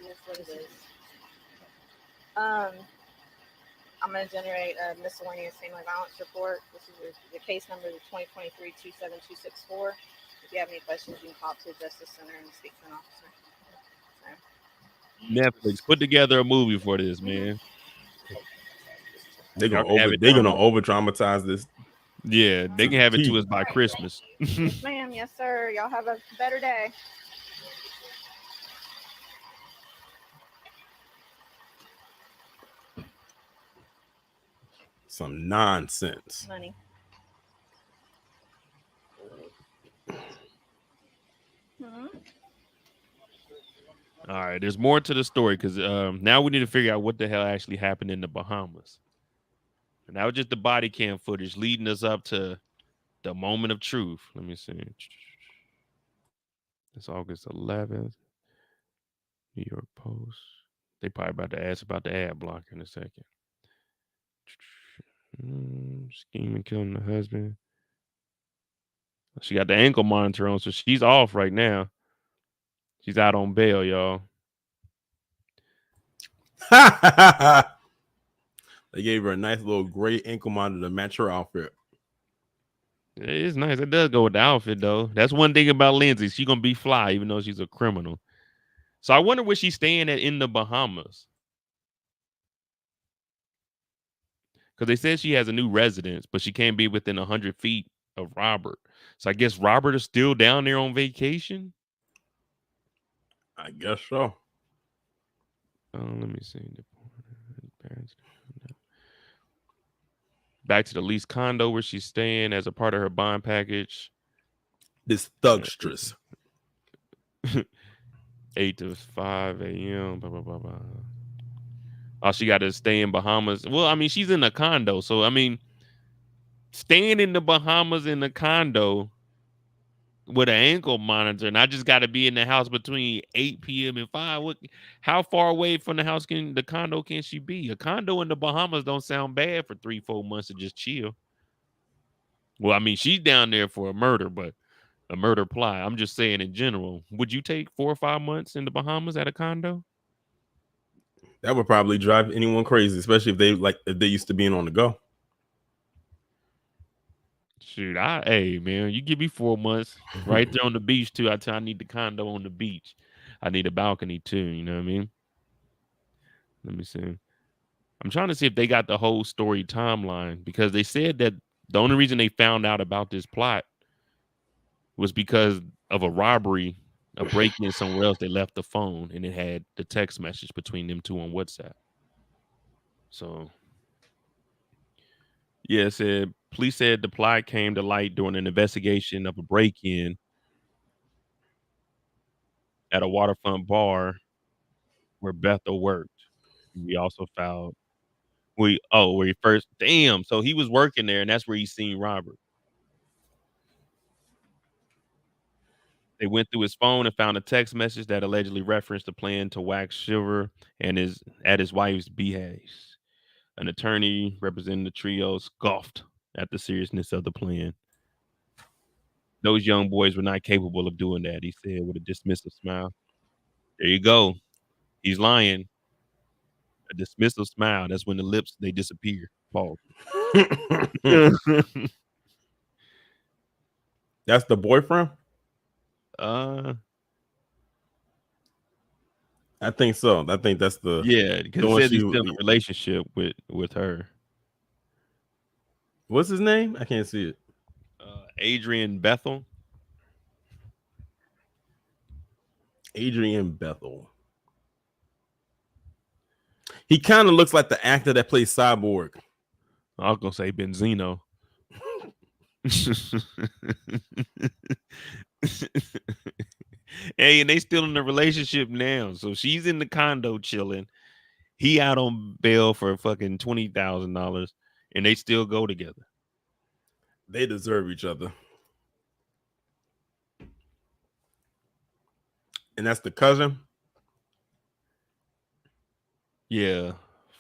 is what it is. I'm going to generate a miscellaneous family violence report. This is the case number 2023-27264. If you have any questions, you can call to the Justice Center and speak to an officer. Netflix, put together a movie for this, man. They're gonna over dramatize this. Yeah, they can have it to us by Christmas. Yes, ma'am. Yes, sir. Y'all have a better day. Some nonsense. Money. All right, there's more to the story because now we need to figure out what the hell actually happened in the Bahamas. And that was just the body cam footage leading us up to the moment of truth. Let me see. It's August 11th. New York Post. They probably about to ask about the ad blocker in a second. Scheming, killing the husband. She got the ankle monitor on, so she's off right now. She's out on bail, y'all. They gave her a nice little gray ankle monitor to match her outfit. It's nice. It does go with the outfit, though. That's one thing about Lindsay. She's going to be fly, even though she's a criminal. So I wonder where she's staying at in the Bahamas. Because they said she has a new residence, but she can't be within 100 feet of Robert. So I guess Robert is still down there on vacation? I guess so. Let me see. Back to the leased condo where she's staying as a part of her bond package. This thugstress. 8 to 5 a.m. Blah, blah, blah, blah. Oh, she got to stay in Bahamas. Well, I mean, she's in a condo. So, I mean, staying in the Bahamas in a condo with an ankle monitor, and I just got to be in the house between 8 p.m. and 5. How far away from the house the condo can she be? A condo in the Bahamas don't sound bad for 3-4 months to just chill. Well, I mean, she's down there for a murder, but a murder plot. I'm just saying in general. Would you take 4 or 5 months in the Bahamas at a condo? That would probably drive anyone crazy, especially if they used to being on the go. Shoot, hey man, you give me 4 months right there on the beach too. I need the condo on the beach. I need a balcony too. You know what I mean? Let me see. I'm trying to see if they got the whole story timeline because they said that the only reason they found out about this plot was because of a robbery a break-in somewhere else. They left the phone, and it had the text message between them two on WhatsApp. So, yeah, it said police said the plot came to light during an investigation of a break-in at a waterfront bar where Bethel worked. We also found where he first damn. So he was working there, and that's where he seen Robert. They went through his phone and found a text message that allegedly referenced the plan to wax Shiver and his wife's behest. An attorney representing the trio scoffed at the seriousness of the plan. Those young boys were not capable of doing that, he said with a dismissive smile. There you go. He's lying. A dismissive smile. That's when the lips they disappear. Pause. That's the boyfriend? I think so. I think that's the because it says he's still in a relationship with her. What's his name? I can't see it. Adrian Bethel. Adrian Bethel. He kind of looks like the actor that plays Cyborg. I was gonna say Benzino. Hey, and they still in a relationship now. So she's in the condo chilling. He out on bail for fucking $20,000, and they still go together. They deserve each other. And that's the cousin. Yeah,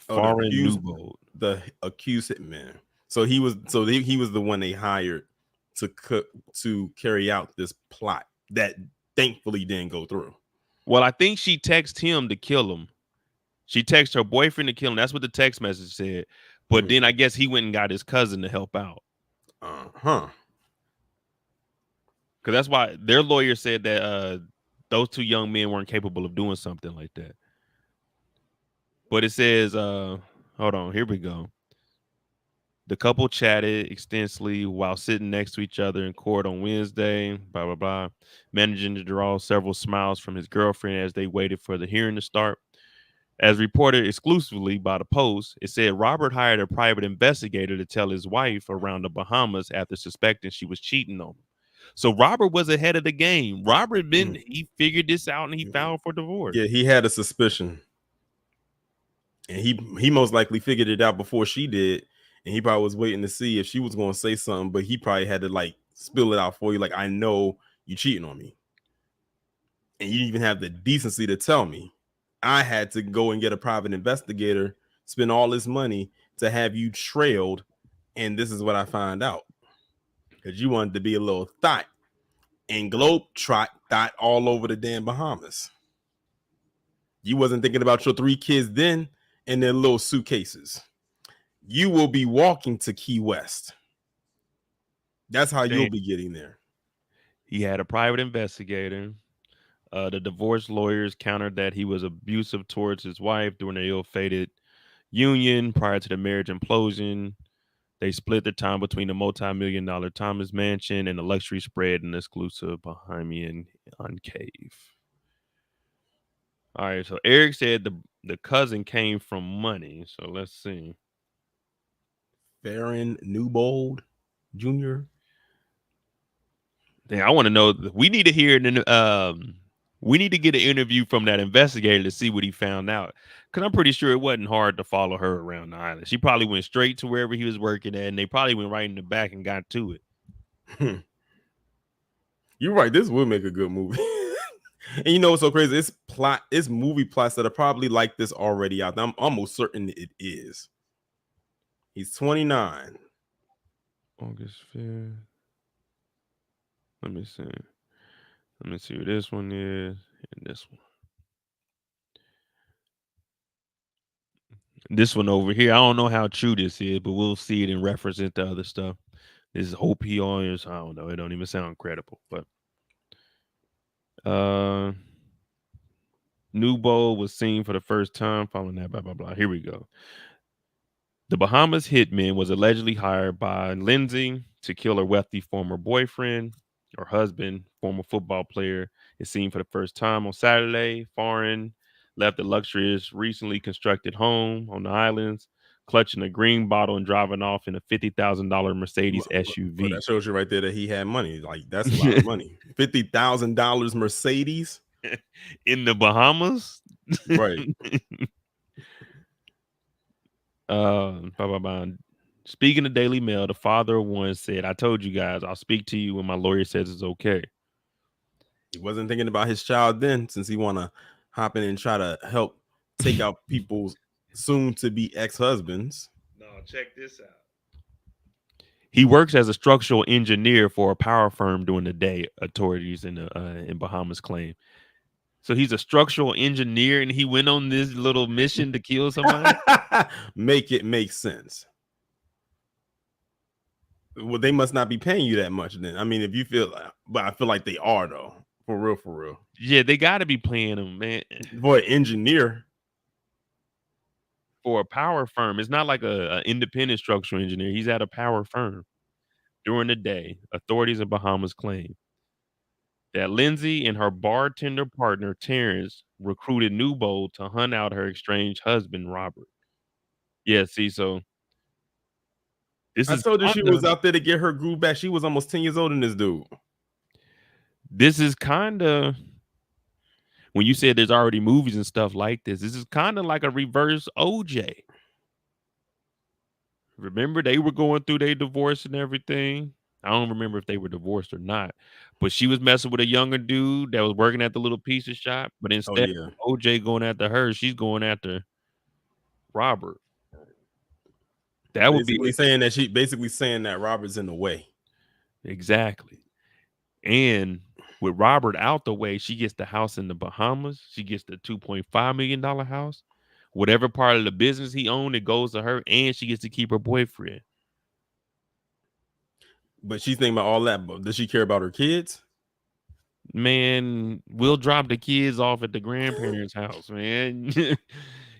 foreign Newbold, the accused hitman. So he was the one they hired to carry out this plot that thankfully didn't go through. Well, I think she texted him to kill him. She texted her boyfriend to kill him. That's what the text message said. But then I guess he went and got his cousin to help out. Because that's why their lawyer said that those two young men weren't capable of doing something like that. But it says, hold on, here we go. The couple chatted extensively while sitting next to each other in court on Wednesday, blah, blah, blah, managing to draw several smiles from his girlfriend as they waited for the hearing to start. As reported exclusively by the Post, it said Robert hired a private investigator to tell his wife around the Bahamas after suspecting she was cheating on him. So Robert was ahead of the game. He figured this out and he filed for divorce. Yeah, he had a suspicion. And he most likely figured it out before she did. And he probably was waiting to see if she was going to say something, but he probably had to like spill it out for you. Like, I know you cheating on me. And you even have the decency to tell me. I had to go and get a private investigator, spend all this money to have you trailed. And this is what I found out. Because you wanted to be a little thot and globe trot thot all over the damn Bahamas. You wasn't thinking about your 3 kids then and their little suitcases. You will be walking to Key West. That's how you'll be getting there. He had a private investigator. The divorce lawyers countered that he was abusive towards his wife during their ill-fated union prior to the marriage implosion. They split their time between the multi-million-dollar Thomas mansion and the luxury spread and exclusive Bahamian enclave. All right, so Eric said the cousin came from money. So let's see. Farron Newbold Jr. Dang, I want to know. We need to hear we need to get an interview from that investigator to see what he found out. Because I'm pretty sure it wasn't hard to follow her around the island. She probably went straight to wherever he was working at, and they probably went right in the back and got to it. You're right. This would make a good movie. And you know what's so crazy? It's movie plots that are probably like this already out there. I'm almost certain it is. He's 29. August 5th. Let me see. Let me see what this one is and this one. This one over here, I don't know how true this is, but we'll see it in reference to other stuff. This is OPRs. I don't know. It don't even sound credible, but Newbold was seen for the first time following that, blah, blah, blah. Here we go. The Bahamas hitman was allegedly hired by Lindsay to kill her wealthy former boyfriend. Her husband, former football player, is seen for the first time on Saturday. Foreign left the luxurious, recently constructed home on the islands, clutching a green bottle and driving off in a $50,000 Mercedes Well, SUV. that shows you right there that he had money. Like, that's a lot of money. $50,000 Mercedes. In the Bahamas. Right. Blah, blah, blah. Speaking of Daily Mail, the father of one said, "I told you guys I'll speak to you when my lawyer says it's okay." He wasn't thinking about his child then, since he want to hop in and try to help take out people's soon-to-be ex-husbands. No, check this out. He works as a structural engineer for a power firm during the day, authorities in Bahamas claim. So he's a structural engineer, and he went on this little mission to kill somebody. Make it make sense. Well, they must not be paying you that much then. I mean, if you feel, but I feel like they are though, for real, for real. Yeah, they got to be paying him, man. For an engineer, for a power firm. It's not like a independent structural engineer. He's at a power firm. During the day, authorities in Bahamas claim that Lindsay and her bartender partner Terrence recruited Newbold to hunt out her estranged husband Robert. Yeah, see, so this I is told you she kinda, was out there to get her groove back. She was almost 10 years older than this dude. this is kind of when you said there's already movies and stuff like this. This is kind of like a reverse OJ. Remember, they were going through their divorce and everything. I don't remember if they were divorced or not, but she was messing with a younger dude that was working at the little pizza shop. But Oh instead yeah. of OJ going after her, she's going after Robert. That would be Basically saying that Robert's in the way. exactly. And with Robert out the way, she gets the house in the Bahamas. She gets the $2.5 million house. Whatever part of the business he owned, it goes to her, and she gets to keep her boyfriend. But she's thinking about all that. But does she care about her kids? Man, we'll drop the kids off at the grandparents' house, man.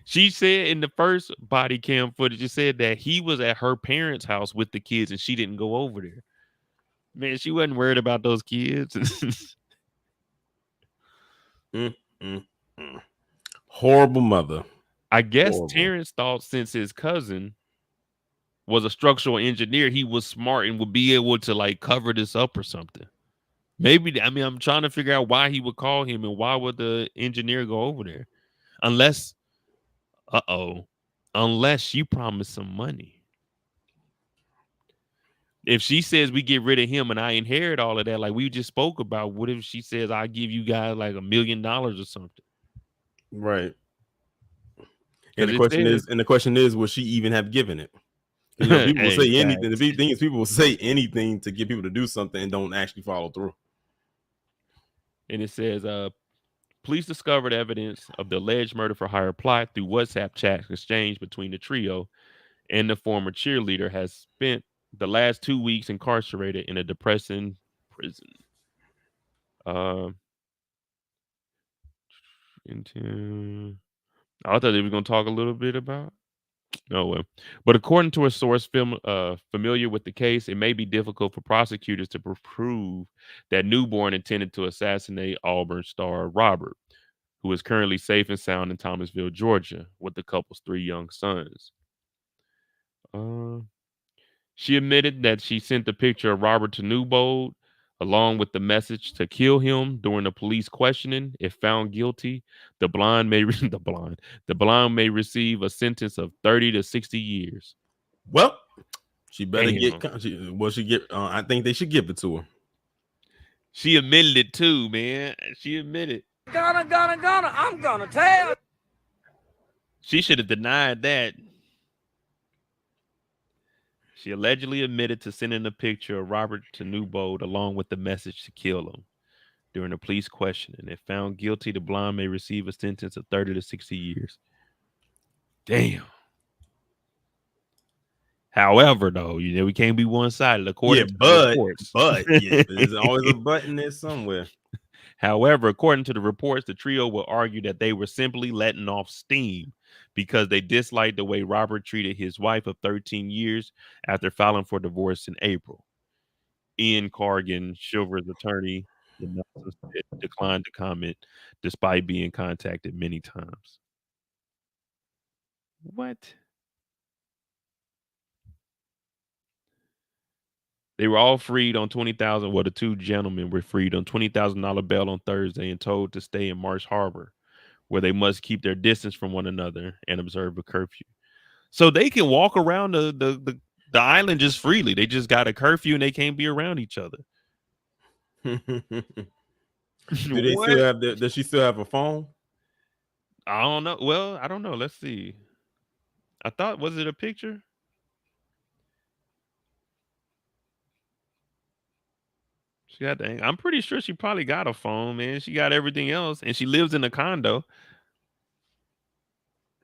She said in the first body cam footage, it said that he was at her parents' house with the kids and she didn't go over there. Man, she wasn't worried about those kids. Horrible mother. I guess Horrible. Terrence thought since his cousin was a structural engineer, he was smart and would be able to like cover this up or something. Maybe, I mean, I'm trying to figure out why he would call him and why would the engineer go over there? Unless she promised some money. If she says we get rid of him and I inherit all of that, like we just spoke about, what if she says I give you guys like $1 million or something? Right. And the question is, will she even have given it? You know, people will say anything. The big thing is people will say anything to get people to do something and don't actually follow through. And it says, police discovered evidence of the alleged murder for hire plot through WhatsApp chats exchanged between the trio, and the former cheerleader has spent the last 2 weeks incarcerated in a depressing prison. I thought they were going to talk a little bit about. Oh, well. But according to a source familiar with the case, it may be difficult for prosecutors to prove that Newborn intended to assassinate Auburn star Robert, who is currently safe and sound in Thomasville, Georgia, with the couple's 3 young sons. She admitted that she sent the picture of Robert to Newbold, along with the message to kill him during the police questioning. If found guilty, the blonde may receive a sentence of 30 to 60 years. Well, she better I think they should give it to her. She admitted it too, man. She admitted. I'm gonna tell. She should have denied that. She allegedly admitted to sending a picture of Robert to Newbold along with the message to kill him during the police questioning. If found guilty, the blonde may receive a sentence of 30 to 60 years. Damn. However, though, we can't be one-sided. According to the reports. There's always a but in there somewhere. However, according to the reports, the trio will argue that they were simply letting off steam because they disliked the way Robert treated his wife of 13 years after filing for divorce in April. Ian Cargan, Shiver's attorney, declined to comment despite being contacted many times. What? They were all freed on 20,000. Well, the two gentlemen were freed on $20,000 bail on Thursday and told to stay in Marsh Harbor, where they must keep their distance from one another and observe a curfew. So they can walk around the island just freely. They just got a curfew and they can't be around each other. Do they still have does she still have a phone? I don't know. Well, I don't know. Let's see. I thought, was it a picture? She got I'm pretty sure she probably got a phone, man. She got everything else, and she lives in a condo.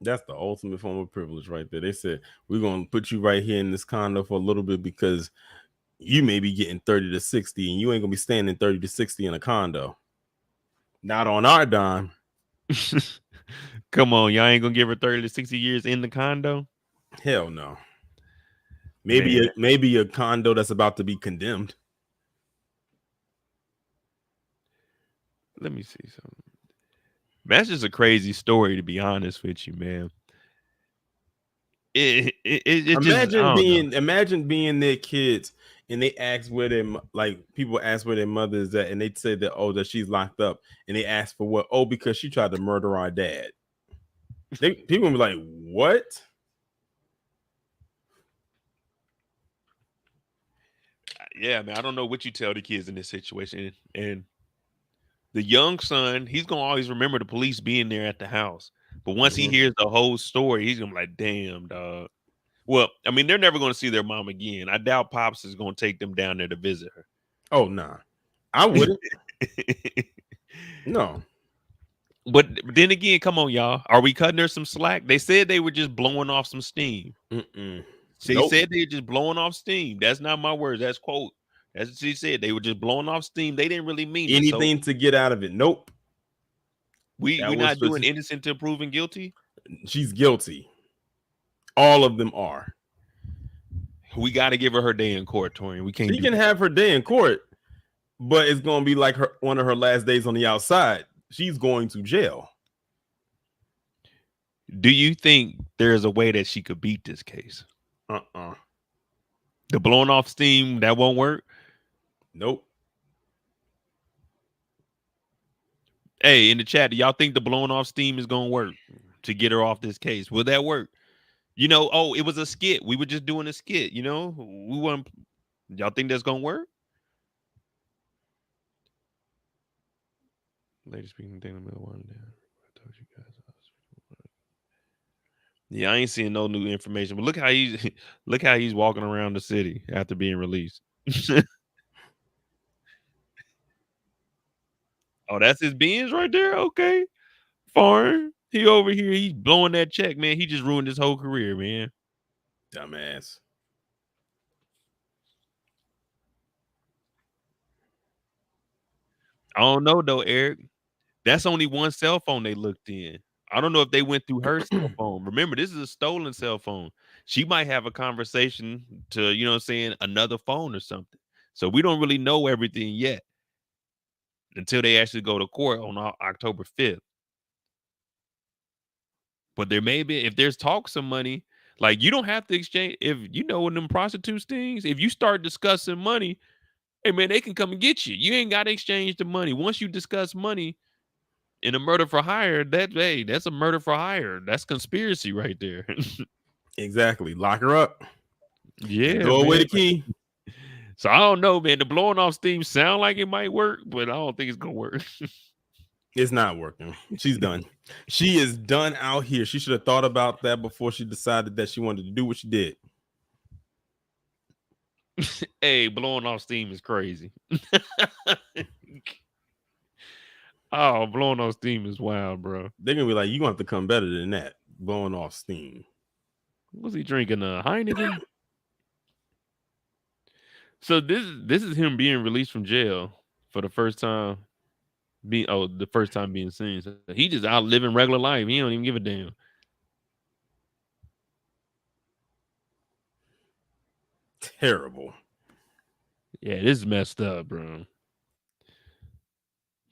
That's the ultimate form of privilege right there. They said, we're gonna put you right here in this condo for a little bit because you may be getting 30 to 60 and you ain't gonna be standing 30 to 60 in a condo. Not on our dime. Come on, y'all ain't gonna give her 30 to 60 years in the condo? Hell no. Maybe a condo that's about to be condemned. Let me see something. That's just a crazy story, to be honest with you, man. Imagine being their kids and they ask where people ask where their mother is at, and they say that she's locked up, and they ask for what? Oh, because she tried to murder our dad. People will be like, what? Yeah, man. I don't know what you tell the kids in this situation. And the young son, he's gonna always remember the police being there at the house. But once he hears the whole story, he's gonna be like, damn, dog. Well, I mean, they're never gonna see their mom again. I doubt Pops is gonna take them down there to visit her. Oh, nah. I wouldn't. No. But then again, come on, y'all. Are we cutting her some slack? They said they were just blowing off some steam. She said they were just blowing off steam. That's not my words. That's quote. That's what she said. They were just blowing off steam. They didn't really mean anything to get out of it. Nope. We're not doing innocent to proven guilty. She's guilty. All of them are. We got to give her day in court, Torian. We can't. She can have her day in court, but it's going to be like one of her last days on the outside. She's going to jail. Do you think there's a way that she could beat this case? The blowing off steam, that won't work? Nope. Hey, in the chat, do y'all think the blowing off steam is going to work to get her off this case? Will that work? You know, it was a skit. We were just doing a skit, you know? Y'all think that's going to work? Lady speaking thing in the middle one down. I told you guys. Yeah, I ain't seeing no new information, but look how he's walking around the city after being released. Oh, that's his Benz right there. Okay, foreign. He over here. He's blowing that check, man. He just ruined his whole career, man. Dumbass. I don't know though, Eric. That's only one cell phone they looked in. I don't know if they went through her cell phone. Remember, this is a stolen cell phone. She might have a conversation to, you know what I'm saying, another phone or something. So we don't really know everything yet until they actually go to court on October 5th. But there may be, if there's talks of money, like you don't have to exchange. If you know when them prostitutes things, if you start discussing money, hey man, they can come and get you. You ain't got to exchange the money. Once you discuss money in a murder for hire, that's a murder for hire. That's conspiracy right there. Exactly. Lock her up. Yeah. Throw away the key. So I don't know, man. The blowing off steam sound like it might work, but I don't think it's gonna work. It's not working. She's done. She is done out here. She should have thought about that before she decided that she wanted to do what she did. Hey, blowing off steam is crazy. Oh, blowing off steam is wild, bro. They're gonna be like, you're gonna have to come better than that. Blowing off steam. Was he drinking a Heineken? So this is him being released from jail for the first time. The first time being seen. So he just out living regular life. He don't even give a damn. Terrible. Yeah, this is messed up, bro.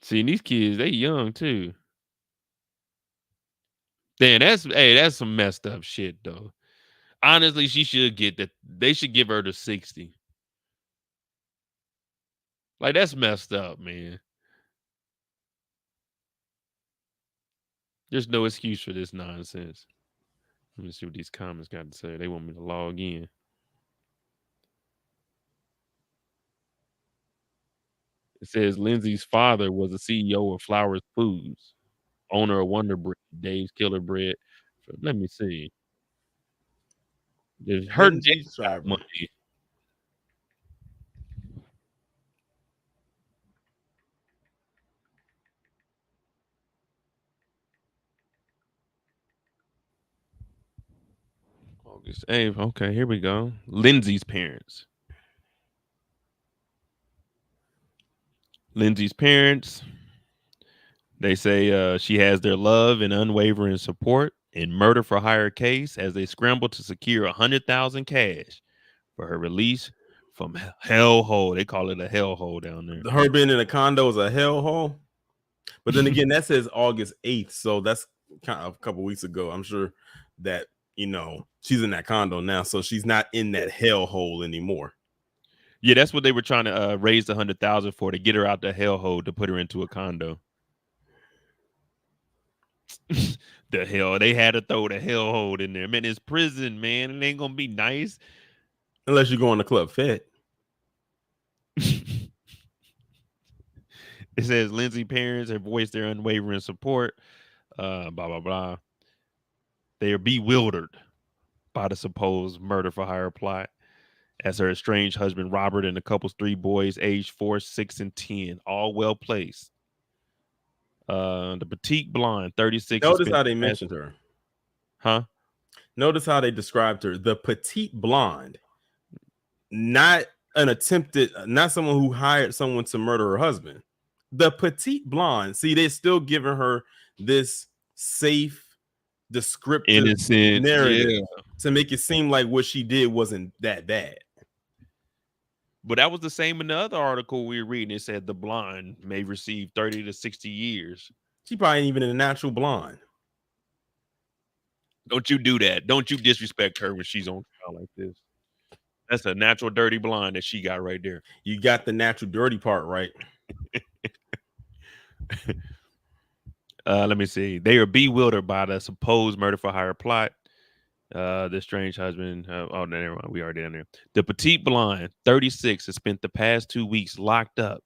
See, these kids, they young too. Damn, that's some messed up shit though. Honestly, she should get that. They should give her the 60. Like that's messed up, man. There's no excuse for this nonsense. Let me see what these comments got to say. They want me to log in. It says Lindsay's father was the CEO of Flowers Foods, owner of Wonder Bread, Dave's Killer Bread. Let me see. Her dad Lindsay got Shiver. money. August 8th. Okay, here we go. Lindsay's parents. Lindsay's parents. They say she has their love and unwavering support in murder for hire case as they scramble to secure 100,000 cash for her release from hellhole. They call it a hellhole down there. Her being in a condo is a hellhole. But then again, that says August 8th, so that's kind of a couple weeks ago. I'm sure that she's in that condo now, so she's not in that hellhole anymore. Yeah, that's what they were trying to raise the 100,000 for, to get her out the hellhole to put her into a condo. The hell, they had to throw the hellhole in there. Man, it's prison, man. It ain't gonna be nice unless you go on the Club Fed. It says Lindsay parents have voiced their unwavering support. Blah blah blah. They are bewildered by the supposed murder for hire plot, as her estranged husband Robert and the couple's 3 boys, aged 4, 6, and 10, all well placed. The petite blonde, 36. Notice how they mentioned her. Huh? Notice how they described her. The petite blonde, not not someone who hired someone to murder her husband. The petite blonde. See, they're still giving her this safe, descriptive innocent narrative to make it seem like what she did wasn't that bad. But that was the same in the other article we were reading. It said the blonde may receive 30 to 60 years. She probably ain't even a natural blonde. Don't you do that. Don't you disrespect her when she's on trial like this. That's a natural dirty blonde that she got right there. You got the natural dirty part right. Let me see. They are bewildered by the supposed murder for hire plot. The strange husband. Oh, never mind. We already in there. The petite blonde, 36, has spent the past 2 weeks locked up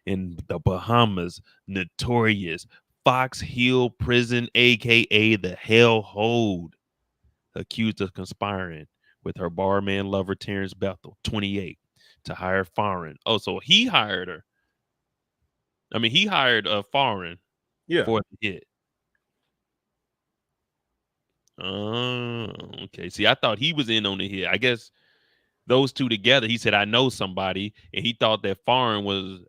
in the Bahamas' notorious Fox Hill prison, aka the Hell Hold, accused of conspiring with her barman lover Terrence Bethel, 28, to hire foreign. Oh, so he hired her. I mean, he hired a foreign for the hit. Oh, okay. See, I thought he was in on the hit. I guess those two together, he said, I know somebody, and he thought that foreign was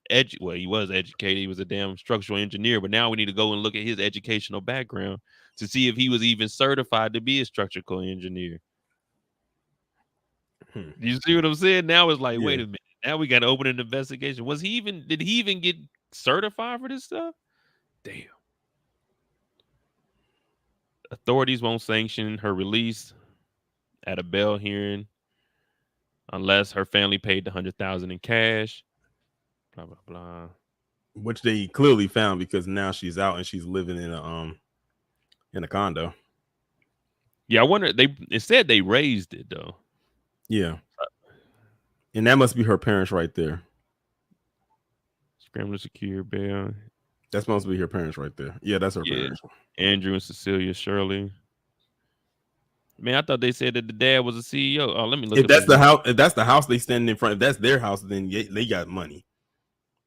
well, he was educated. He was a damn structural engineer, but now we need to go and look at his educational background to see if he was even certified to be a structural engineer. You see what I'm saying? Now it's like, wait a minute. Now we got to open an investigation. Did he even get certified for this stuff? Damn. Authorities won't sanction her release at a bail hearing unless her family paid the 100,000 in cash. Blah blah blah. Which they clearly found because now she's out and she's living in a condo. Yeah, I wonder. It said they raised it though. Yeah, and that must be her parents right there. Scramble to secure bail. That's supposed to be her parents right there. Yeah, that's her parents. Andrew and Cecilia Shirley. Man, I thought they said that the dad was a CEO. Oh, let me look. If that's the house, if that's the house they stand in front, if that's their house, then they got money.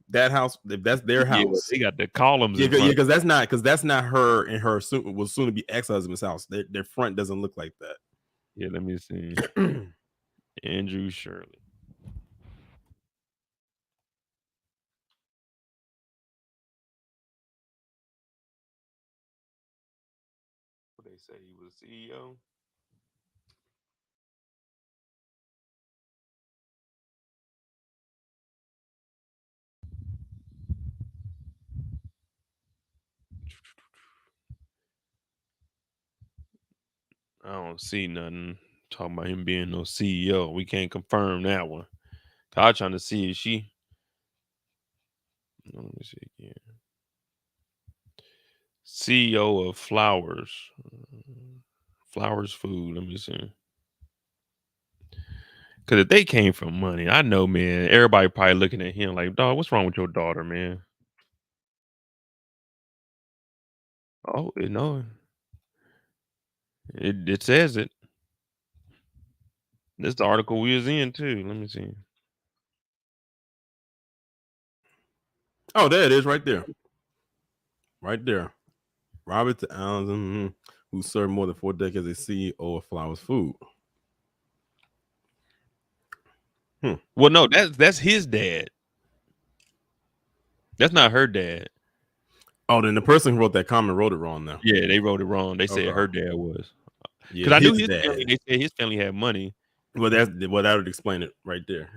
That house, if that's their house, they got the columns. Yeah, because that's not her and her soon to be ex-husband's house. Their front doesn't look like that. Yeah, let me see. Andrew Shirley. What they say he was CEO. I don't see nothing talking about him being no CEO. We can't confirm that one. I'm trying to see if she. Let me see again. CEO of Flowers. Flowers Food. Let me see. Because if they came from money, I know, man, everybody probably looking at him like, dog, what's wrong with your daughter, man? Oh, no. It says it. This the article we was in, too. Let me see. Oh, there it is right there. Right there. Robert Allen, who served more than 4 decades as CEO of Flowers Food. Well, no, that's his dad. That's not her dad. Oh, then the person who wrote that comment wrote it wrong now. Yeah, they wrote it wrong. They said Okay. her dad was. Because Yeah, I knew his his dad. family. They said his family had money. Well, that would explain it right there.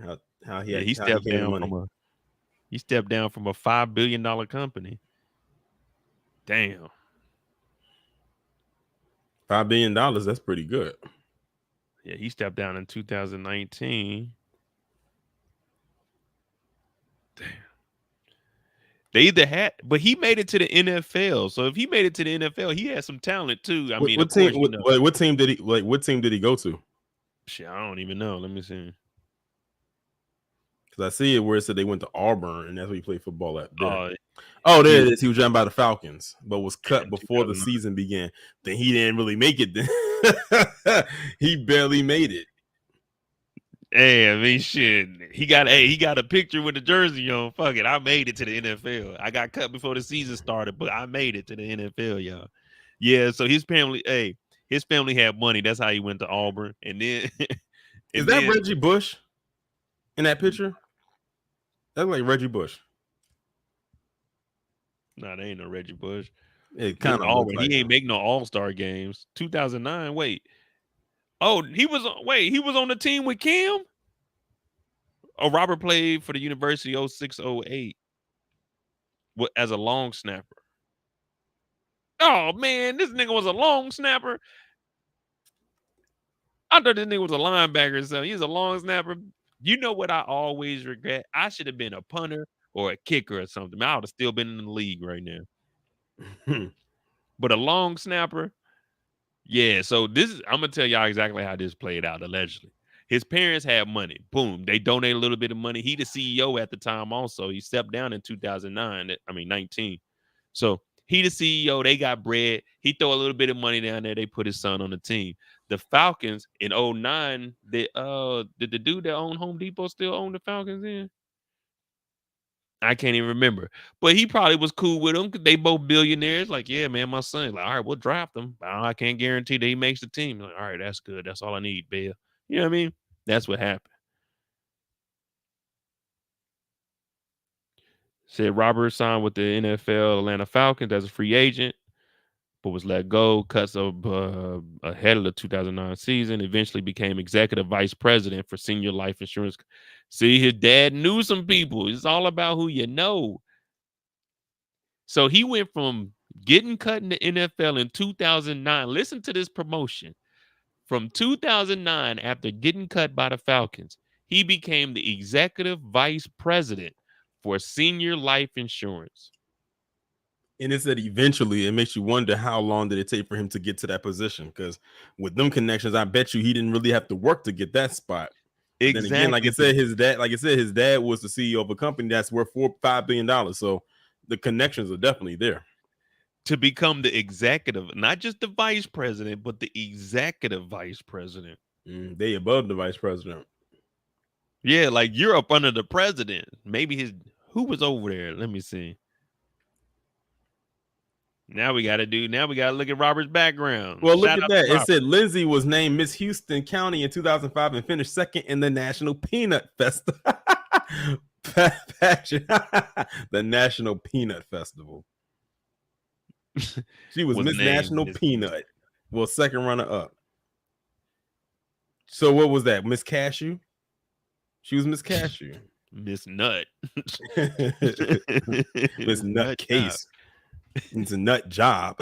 How he had, he how stepped he came to down money. from a $5 billion company. Damn. $5 billion. That's pretty good. Yeah, he stepped down in 2019. Damn. They either had, but he made it to the NFL. So if he made it to the NFL, he had some talent too. I mean, What of course, team? What team did he like? What team did he go to? Shit, I don't even know. Let me see. Because I see it where it said they went to Auburn, and that's where he played football at. There. Oh, there it is. He was drafted by the Falcons, but was cut before the season began. Then he didn't really make it. Then he barely made it. Hey, I mean, shit. He got a picture with the jersey on. Fuck it, I made it to the NFL. I got cut before the season started, but I made it to the NFL, y'all. Yeah, so his family had money. That's how he went to Auburn, and then is that Reggie Bush in that picture? That's like Reggie Bush. Nah, that ain't no Reggie Bush. It kind of looks like he ain't make no All-Star games. 2009. Wait. Oh, he was on the team with Kim? Oh, Robert played for the University 06-08 as a long snapper. Oh man, this nigga was a long snapper. I thought this nigga was a linebacker, so he's a long snapper. You know what I always regret? I should have been a punter or a kicker or something. I would have still been in the league right now. But a long snapper, yeah. So I'm gonna tell y'all exactly how this played out. Allegedly, his parents had money. Boom, they donated a little bit of money. He the CEO at the time. Also, he stepped down in 19. So he the CEO. They got bread. He throw a little bit of money down there. They put his son on the team. The Falcons in 09, did the dude that owned Home Depot still own the Falcons then? I can't even remember. But he probably was cool with them because they both billionaires. Like, yeah, man, my son. Like, all right, we'll draft him. I can't guarantee that he makes the team. Like, all right, that's good. That's all I need, Bill. You know what I mean? That's what happened. Said Robert signed with the NFL Atlanta Falcons as a free agent, but was let go, cuts up ahead of the 2009 season, eventually became executive vice president for senior life insurance. See, his dad knew some people. It's all about who you know. So he went from getting cut in the NFL in 2009. Listen to this promotion. From 2009, after getting cut by the Falcons, he became the executive vice president for senior life insurance. And it said eventually. It makes you wonder how long did it take for him to get to that position? Because with them connections, I bet you he didn't really have to work to get that spot. Exactly. Then again, like I said, his dad was the CEO of a company that's worth $4-5 billion. So the connections are definitely there. To become the executive, not just the vice president, but the executive vice president. They above the vice president. Yeah, like you're up under the president. Maybe who was over there? Let me see. Now we got to look at Robert's background. Well, look at that. It said Lindsay was named Miss Houston County in 2005 and finished second in the National Peanut Festival. The National Peanut Festival. She was Miss National Peanut. Well, second runner up. So what was that? Miss Cashew? She was Miss Cashew. Miss Nut. Miss Nut Case. It's a nut job.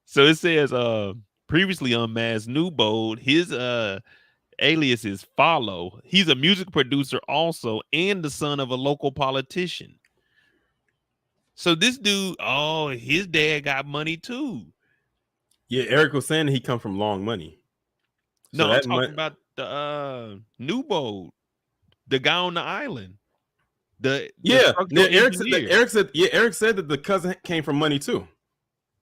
So it says Previously unmasked Newbold, his alias is Follow. He's a music producer also and the son of a local politician. So this dude, oh, his dad got money too. Yeah, Eric was saying that he come from long money. No, So I'm that talking about the Newbold, the guy on the island. The structural engineer. Eric said that the cousin came from money too.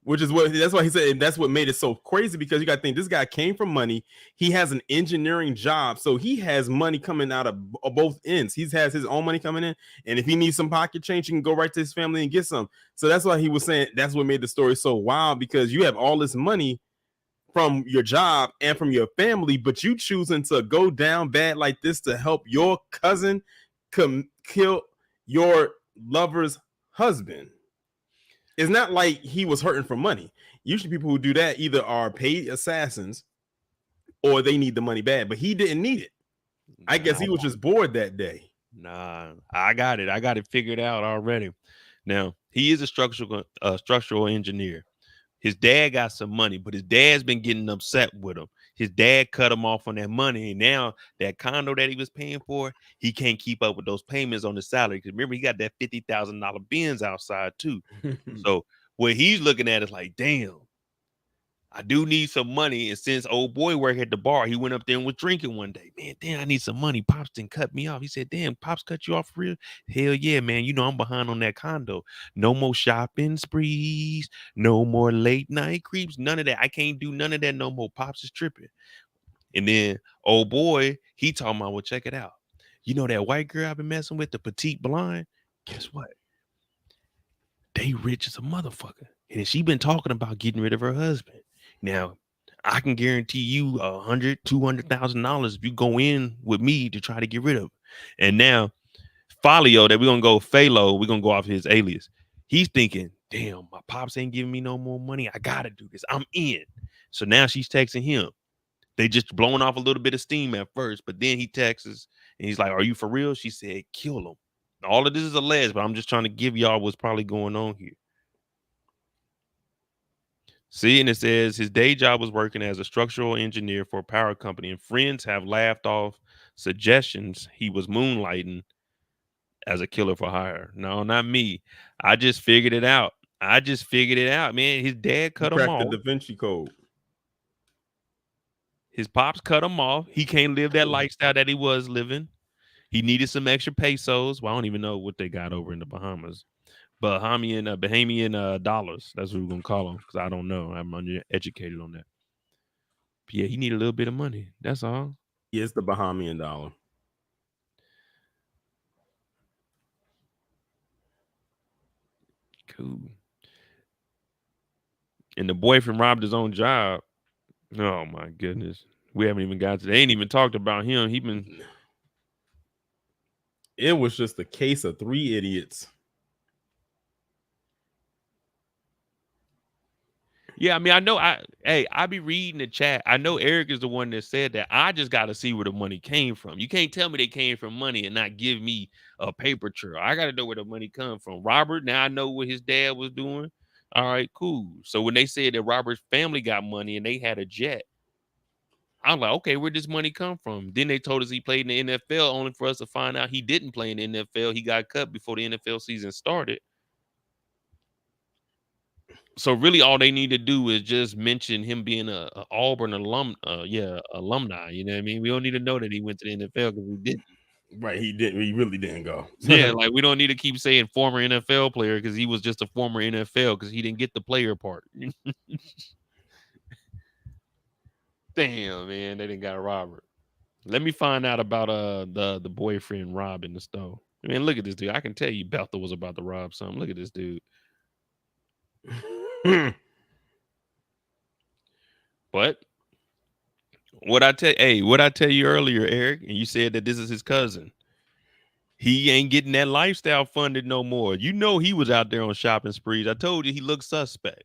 Which is that's why he said, and that's what made it so crazy, because you got to think this guy came from money. He has an engineering job, so he has money coming out of both ends. He has his own money coming in, and if he needs some pocket change, he can go right to his family and get some. So that's why he was saying that's what made the story so wild, because you have all this money from your job and from your family, but you choosing to go down bad like this to help your cousin kill your lover's husband. It's not like he was hurting for money. Usually people who do that either are paid assassins or they need the money bad, but he didn't need it. I guess he was just bored that day. Nah, I got it. I got it figured out already. Now, he is a structural engineer. His dad got some money, but his dad's been getting upset with him. His dad cut him off on that money, and now that condo that he was paying for, he can't keep up with those payments on the salary. Because remember, he got that $50,000 Benz outside too. So what he's looking at is like, damn, I do need some money. And since old boy worked at the bar, he went up there and was drinking one day. Man, damn, I need some money. Pops didn't cut me off. He said, damn, Pops cut you off for real? Hell yeah, man. You know I'm behind on that condo. No more shopping sprees. No more late night creeps. None of that. I can't do none of that no more. Pops is tripping. And then old boy, he talking about, well, check it out. You know that white girl I've been messing with, the petite blonde? Guess what? They rich as a motherfucker. And she been talking about getting rid of her husband. Now, I can guarantee you $100,000-$200,000 if you go in with me to try to get rid of him. And now, Folio, that we're gonna go Phalo, we're gonna go off his alias. He's thinking, damn, my pops ain't giving me no more money. I gotta do this. I'm in. So now she's texting him. They just blowing off a little bit of steam at first, but then he texts and he's like, are you for real? She said, kill him. All of this is alleged, but I'm just trying to give y'all what's probably going on here. See, and it says his day job was working as a structural engineer for a power company, and friends have laughed off suggestions he was moonlighting as a killer for hire. No, not me. I just figured it out. Man. His dad cut him Cracked the off. Da Vinci Code. His pops cut him off. He can't live that lifestyle that he was living. He needed some extra pesos. Well, I don't even know what they got over in the Bahamas. Bahamian dollars. That's what we're gonna call them, because I don't know. I'm uneducated on that. But yeah, he need a little bit of money. That's all. Yeah, it's the Bahamian dollar. Cool. And the boyfriend robbed his own job. Oh my goodness. We haven't even got to. They ain't even talked about him. It was just a case of three idiots. Yeah, I mean, I know. I be reading the chat. I know Eric is the one that said that. I just got to see where the money came from. You can't tell me they came from money and not give me a paper trail. I got to know where the money come from. Robert, now I know what his dad was doing. All right, cool. So when they said that Robert's family got money and they had a jet, I'm like, okay, where'd this money come from? Then they told us he played in the NFL, only for us to find out he didn't play in the NFL. He got cut before the NFL season started. So really, all they need to do is just mention him being a Auburn alumni. You know what I mean? We don't need to know that he went to the NFL, because we didn't. Right, he didn't. He really didn't go. Yeah, like we don't need to keep saying former NFL player, because he was just a former NFL, because he didn't get the player part. Damn, man, they didn't got Robert. Let me find out about the boyfriend robbing the store. Man, look at this dude. I can tell you Bethel was about to rob something. Look at this dude. But what I tell you earlier, Eric, and you said that this is his cousin. He ain't getting that lifestyle funded no more. You know he was out there on shopping sprees. I told you he looked suspect.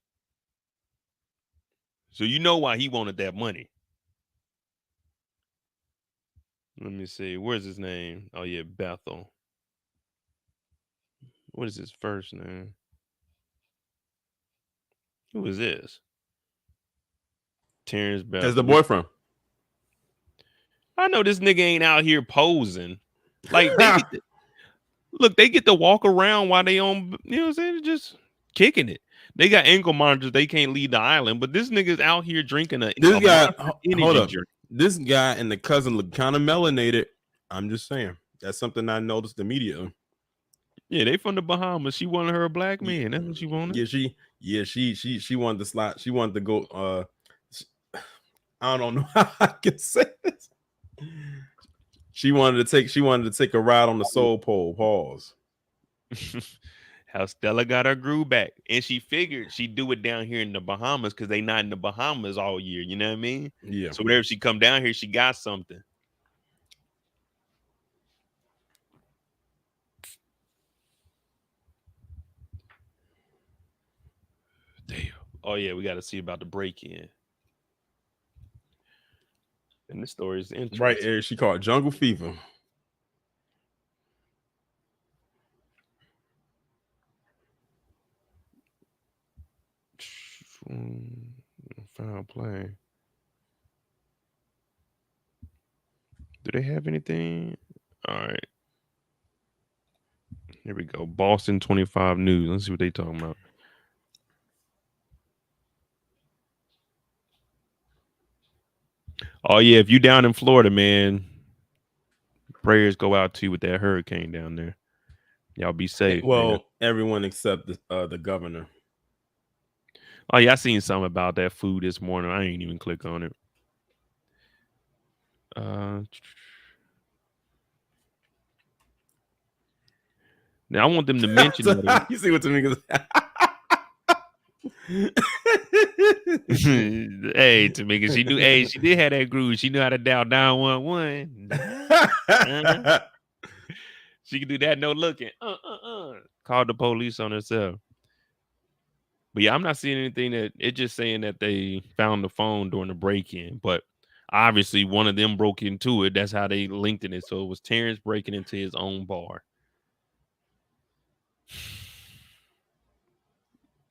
So you know why he wanted that money. Let me see. Where's his name? Oh yeah, Bethel. What is his first name? Who is this? Terrence Bell. As the boyfriend. I know this nigga ain't out here posing. Like they get to walk around while they on, you know what I'm saying, just kicking it. They got ankle monitors. They can't leave the island, but this nigga's out here drinking a hold up. drink. This guy and the cousin look kind of melanated. I'm just saying. That's something I noticed immediately. Yeah, they from the Bahamas. She wanted her a black man. That's what she wanted. She wanted to slide. She wanted to go. I don't know how I can say this. She wanted to take a ride on the soul pole. Pause. How Stella got her groove back, and she figured she'd do it down here in the Bahamas because they not in the Bahamas all year. You know what I mean? Yeah. So whenever she come down here, she got something. Damn. Oh yeah, we got to see about the break-in. And this story is interesting. Right, Eric. She called Jungle Fever. Foul play. Do they have anything? All right. Here we go. Boston 25 News. Let's see what they talking about. Oh yeah, if you down in Florida, man, prayers go out to you with that hurricane down there. Y'all be safe. Well, man. everyone except the governor. Oh yeah, I seen something about that food this morning. I ain't even click on it. Now I want them to mention that. You see what Tamika's Hey, Tamika, she knew. Hey, she did have that groove. She knew how to dial 911. She could do that. No looking. Called the police on herself. But yeah, I'm not seeing anything that it's just saying that they found the phone during the break-in. But obviously, one of them broke into it. That's how they linked it. So it was Terrence breaking into his own bar.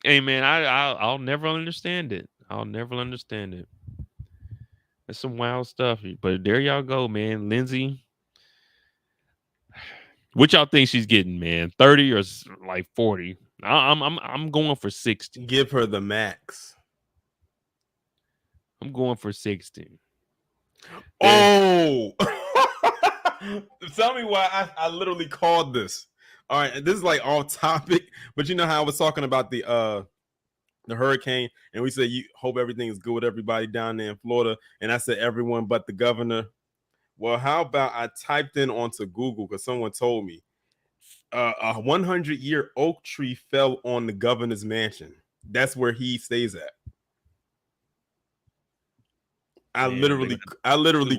Hey man, I'll never understand it. I'll never understand it. That's some wild stuff. But there y'all go, man. Lindsay, what y'all think she's getting, man? 30 or like 40? I'm going for 60. Give her the max. I'm going for 60. Oh, tell me why I literally called this. All right, this is like off topic, but you know how I was talking about the hurricane, and we said you hope everything is good with everybody down there in Florida, and I said everyone but the governor. Well, how about I typed in onto Google because someone told me a 100-year oak tree fell on the governor's mansion. That's where he stays at. I literally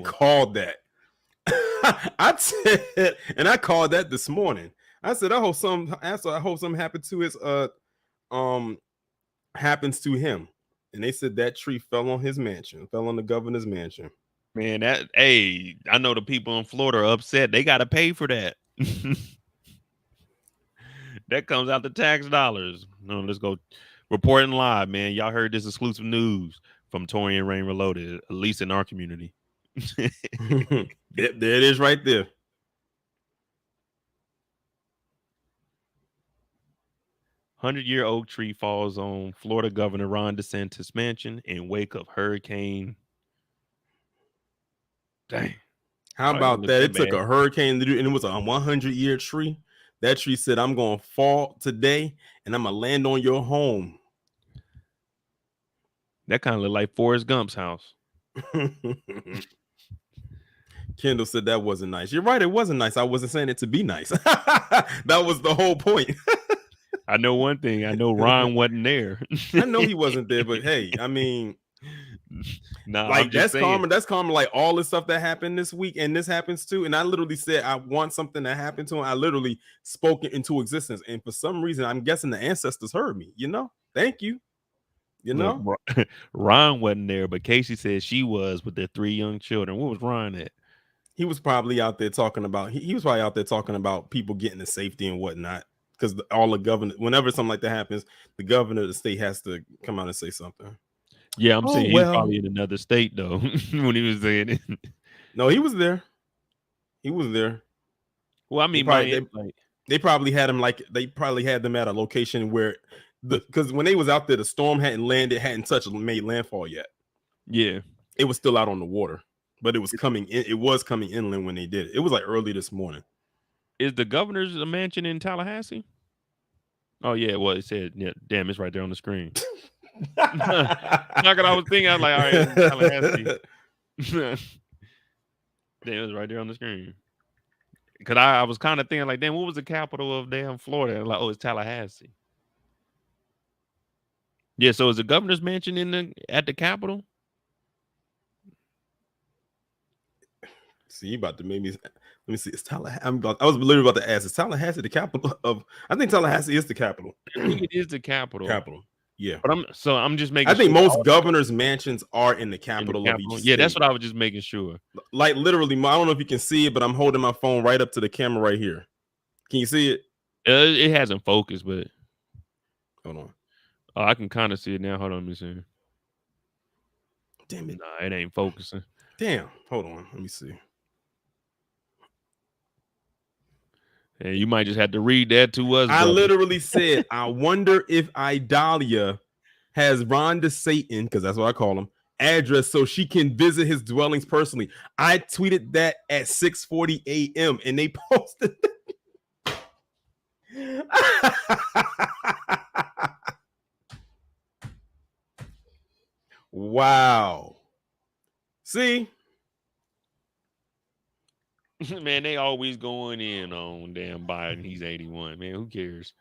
called that. I said, and I called that this morning. I said, I hope something happened to his happens to him. And they said that tree fell on his mansion, fell on the governor's mansion. Man, I know the people in Florida are upset. They got to pay for that. That comes out the tax dollars. No, let's go reporting live, man. Y'all heard this exclusive news from Tori and Rain Reloaded, at least in our community. There it is right there. Hundred-year oak tree falls on Florida Governor Ron DeSantis' mansion in wake of hurricane. Dang. How about that? It took a hurricane to do, and it was a 100-year tree. That tree said, I'm going to fall today, and I'm going to land on your home. That kind of looked like Forrest Gump's house. Kendall said that wasn't nice. You're right. It wasn't nice. I wasn't saying it to be nice. That was the whole point. I know one thing. I know Ron wasn't there. I know he wasn't there, but hey, I mean, nah, like that's karma. That's karma. Like all the stuff that happened this week, and this happens too. And I literally said I want something to happen to him. I literally spoke it into existence, and for some reason, I'm guessing the ancestors heard me. You know, thank you. You know, look, Ron wasn't there, but Casey said she was with their 3 young children. Where was Ron at? He was probably out there talking about. He was probably out there talking about people getting to safety and whatnot. Because all the governor, whenever something like that happens, the governor of the state has to come out and say something. Yeah, I'm Oh, saying he's well. probably in another state though when he was saying it. No, he was there. He was there. Well, I They mean, probably Miami, like, they probably had him they probably had them at a location where because when they was out there, the storm hadn't landed, hadn't made landfall yet. yeah. It was still out on the water, but it was coming in. It was coming inland when they did it. It was like early this morning. Is the governor's mansion in Tallahassee? Oh yeah, well it said, yeah, damn, it's right there on the screen. Not what I was thinking. I was like, all right, it's in Tallahassee. Damn, it was right there on the screen. Cause I was kind of thinking like, damn, what was the capital of damn Florida? Like, oh, it's Tallahassee. Yeah, so is the governor's mansion at the Capitol? See, you about to make me. Let me see. It's Tallahassee. I was literally about to ask. Is Tallahassee the capital of? I think Tallahassee is the capital. I think it is the capital. Capital. Yeah. But I'm just making. I think sure most governors' mansions are in the capital of each Yeah, state. that's what I was just making sure. Like literally, I don't know if you can see it, but I'm holding my phone right up to the camera right here. Can you see it? It hasn't focused, but hold on. Oh, I can kind of see it now. Hold on, let me see. Damn it! Nah, it ain't focusing. Damn. Hold on. Let me see. Yeah, you might just have to read that to us. I brother. literally said, I wonder if Idalia has Ron DeSatan, because that's what I call him, address so she can visit his dwellings personally. I tweeted that at 6:40 a.m. and they posted Wow. See? Man, they always going in on damn Biden. He's 81. Man, who cares?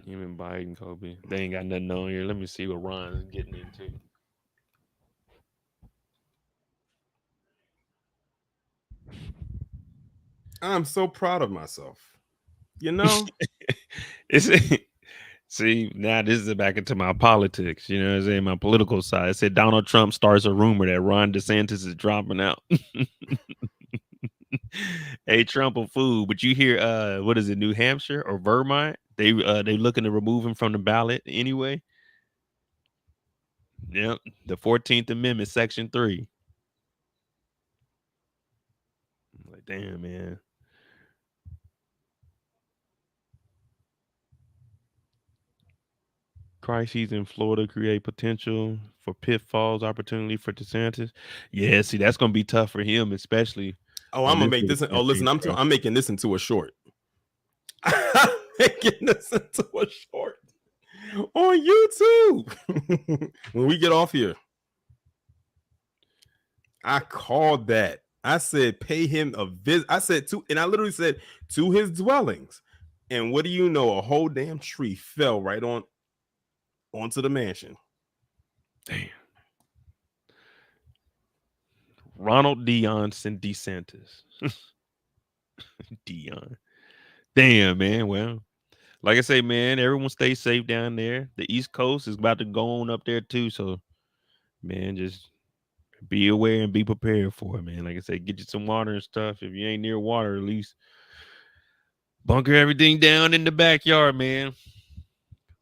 Him and Biden, Kobe. They ain't got nothing on here. Let me see what Ron's getting into. I'm so proud of myself. You know? See, now this is back into my politics. You know what I'm saying? My political side. It said Donald Trump starts a rumor that Ron DeSantis is dropping out. Hey, Trump a fool, but you hear what is it, New Hampshire or Vermont? They looking to remove him from the ballot anyway. Yep, the 14th Amendment, Section 3. I'm like, damn, man. Crises in Florida create potential for pitfalls, opportunity for DeSantis. Yeah, see, that's gonna be tough for him, especially. Oh, I'm gonna make this. Oh, listen, I'm making this into a short. I'm making this into a short on YouTube when we get off here. I called that. I said, pay him a visit. I said and I literally said to his dwellings. And what do you know? A whole damn tree fell right onto the mansion. Damn. Ronald DeSantis. Dion. Damn, man. Well, like I say, man, everyone stay safe down there. The East Coast is about to go on up there too. So, man, just be aware and be prepared for it, man. Like I said, get you some water and stuff. If you ain't near water, at least bunker everything down in the backyard, man.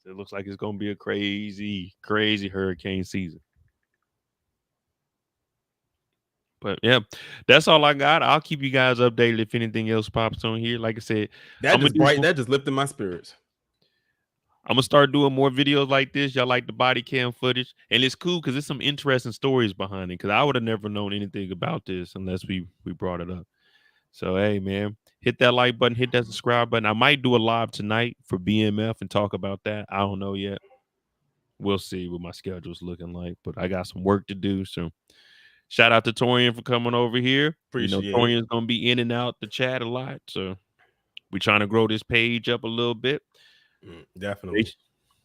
It looks like it's gonna be a crazy, crazy hurricane season. But yeah, that's all I got. I'll keep you guys updated if anything else pops on here. Like I said, that just lifted my spirits. I'm gonna start doing more videos like this. Y'all like the body cam footage, and it's cool because there's some interesting stories behind it. Because I would have never known anything about this unless we brought it up. So hey, man, hit that like button, hit that subscribe button. I might do a live tonight for BMF and talk about that. I don't know yet. We'll see what my schedule's looking like, but I got some work to do. So shout out to Torian for coming over here. Appreciate it. Torian's gonna be in and out the chat a lot. So we're trying to grow this page up a little bit. Definitely.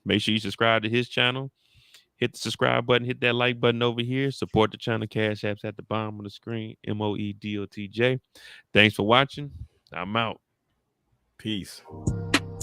Make sure you subscribe to his channel. Hit the subscribe button, hit that like button over here. Support the channel. Cash App's at the bottom of the screen. MOEDOTJ. Thanks for watching. I'm out. Peace.